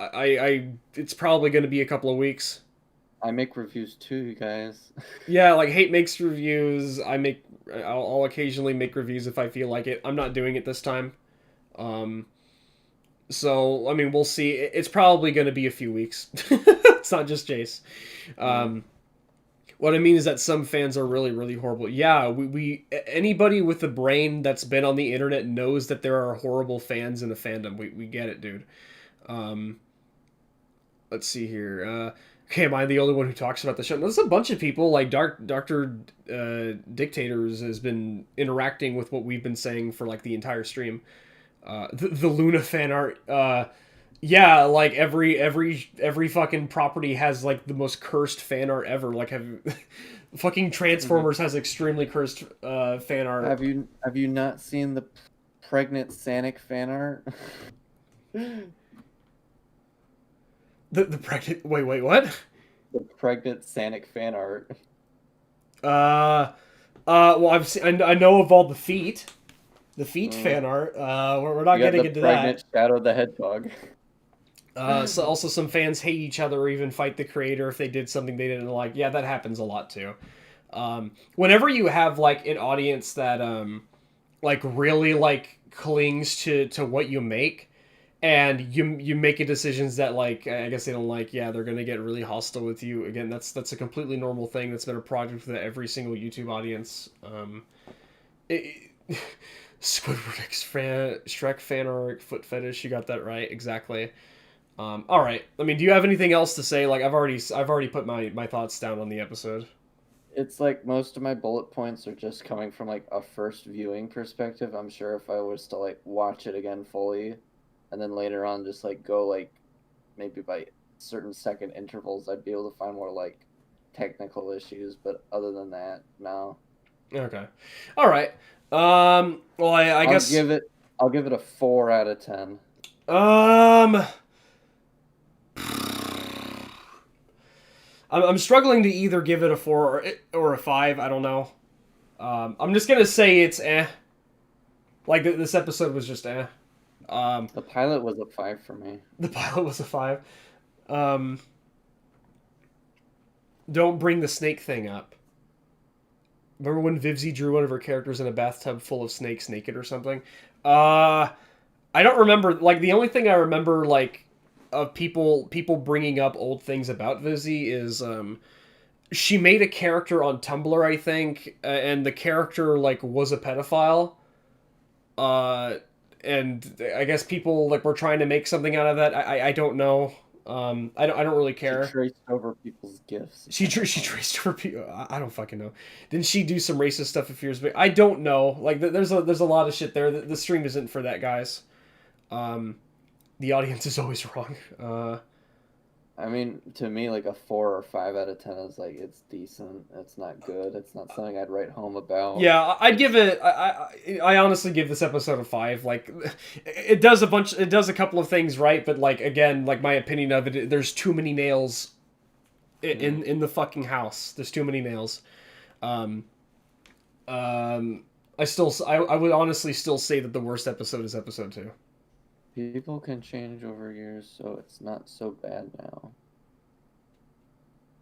S1: It's probably gonna be a couple of weeks.
S2: I make reviews too, you guys.
S1: Yeah, like Hate makes reviews. I'll occasionally make reviews if I feel like it. I'm not doing it this time. So I mean, we'll see. It's probably gonna be a few weeks. It's not just Jace. What I mean is that some fans are really, really horrible. Yeah, we anybody with a brain that's been on the internet knows that there are horrible fans in the fandom. We get it, dude. Let's see here. Okay, am I the only one who talks about the show? There's a bunch of people, like Dr. Dictators has been interacting with what we've been saying for like the entire stream. The Luna fan art, yeah, like every fucking property has like the most cursed fan art ever. Like fucking Transformers has extremely cursed fan art.
S2: Have you not seen the pregnant Sonic fan art?
S1: The pregnant. Wait, what?
S2: The pregnant Sanic fan art.
S1: Well, I know of all the feet fan art. We're not
S2: You got
S1: getting
S2: the
S1: into
S2: pregnant
S1: that.
S2: Shadow the Hedgehog.
S1: So also some fans hate each other or even fight the creator if they did something they didn't like. Yeah, that happens a lot too. Whenever you have like an audience that like really like clings to what you make, and you make a decisions that like I guess they don't like, yeah, they're gonna get really hostile with you. Again, that's a completely normal thing. That's been a project with every single YouTube audience. Squidward Shrek fan art foot fetish. You got that right, exactly. All right. I mean, do you have anything else to say? Like, I've already put my thoughts down on the episode.
S2: It's like most of my bullet points are just coming from like a first viewing perspective. I'm sure if I was to like watch it again fully, and then later on just like go like maybe by certain second intervals, I'd be able to find more like technical issues. But other than that, no.
S1: Okay. All right. Well, I guess
S2: I'll give it a 4 out of 10.
S1: I'm struggling to either give it a 4 or a 5. I don't know. I'm just gonna say it's eh. Like this episode was just eh.
S2: The pilot was a 5 for me.
S1: The pilot was a 5. Don't bring the snake thing up. Remember when Vivzi drew one of her characters in a bathtub full of snakes naked or something? I don't remember. Like, the only thing I remember, like, of people bringing up old things about Vivzi is, she made a character on Tumblr, I think, and the character, like, was a pedophile. And I guess people, like, were trying to make something out of that. I don't know. I don't really care.
S2: She traced over people's gifts.
S1: She traced over people. I don't fucking know. Didn't she do some racist stuff a few years back? I don't know. Like there's a lot of shit there. The stream isn't for that, guys. The audience is always wrong.
S2: I mean, to me, like a 4 or 5 out of 10 is like it's decent. It's not good. It's not something I'd write home about.
S1: Yeah, I'd give it. I honestly give this episode a 5. Like, it does a couple of things right, but like again, like my opinion of it, there's too many nails in the fucking house. There's too many nails. I would honestly still say that the worst episode is episode 2.
S2: People can change over years, so it's not so bad now.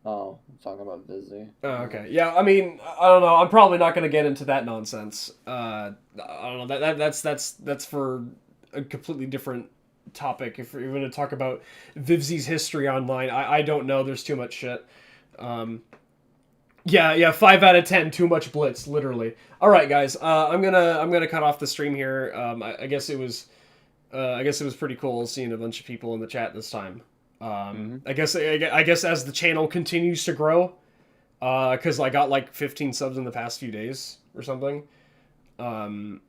S2: Oh, I'm talking about Vizzy.
S1: Oh, okay. Yeah, I mean, I don't know. I'm probably not going to get into that nonsense. I don't know. That's for a completely different topic. If you're going to talk about Vivzi's history online, I don't know. There's too much shit. Yeah, 5 out of 10. Too much blitz, literally. All right, guys. I'm gonna cut off the stream here. I guess it was pretty cool seeing a bunch of people in the chat this time. I guess as the channel continues to grow, because I got like 15 subs in the past few days or something, and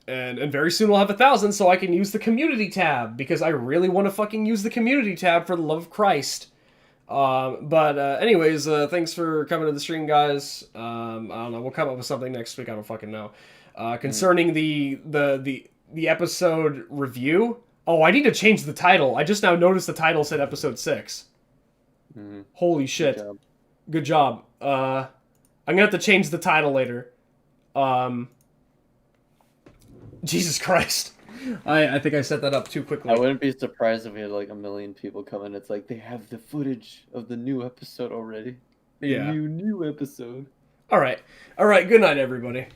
S1: very soon we'll have 1,000, so I can use the community tab because I really want to fucking use the community tab for the love of Christ. But anyways, thanks for coming to the stream, guys. I don't know. We'll come up with something next week. I don't fucking know. Concerning the episode review. Oh, I need to change the title. I just now noticed the title said episode 6. Holy shit. Good job. I'm gonna have to change the title later. Jesus Christ. I think I set that up too quickly.
S2: I wouldn't be surprised if we had like 1 million people come in. It's like they have the footage of the new episode already.
S1: Yeah.
S2: New episode.
S1: All right. Good night, everybody.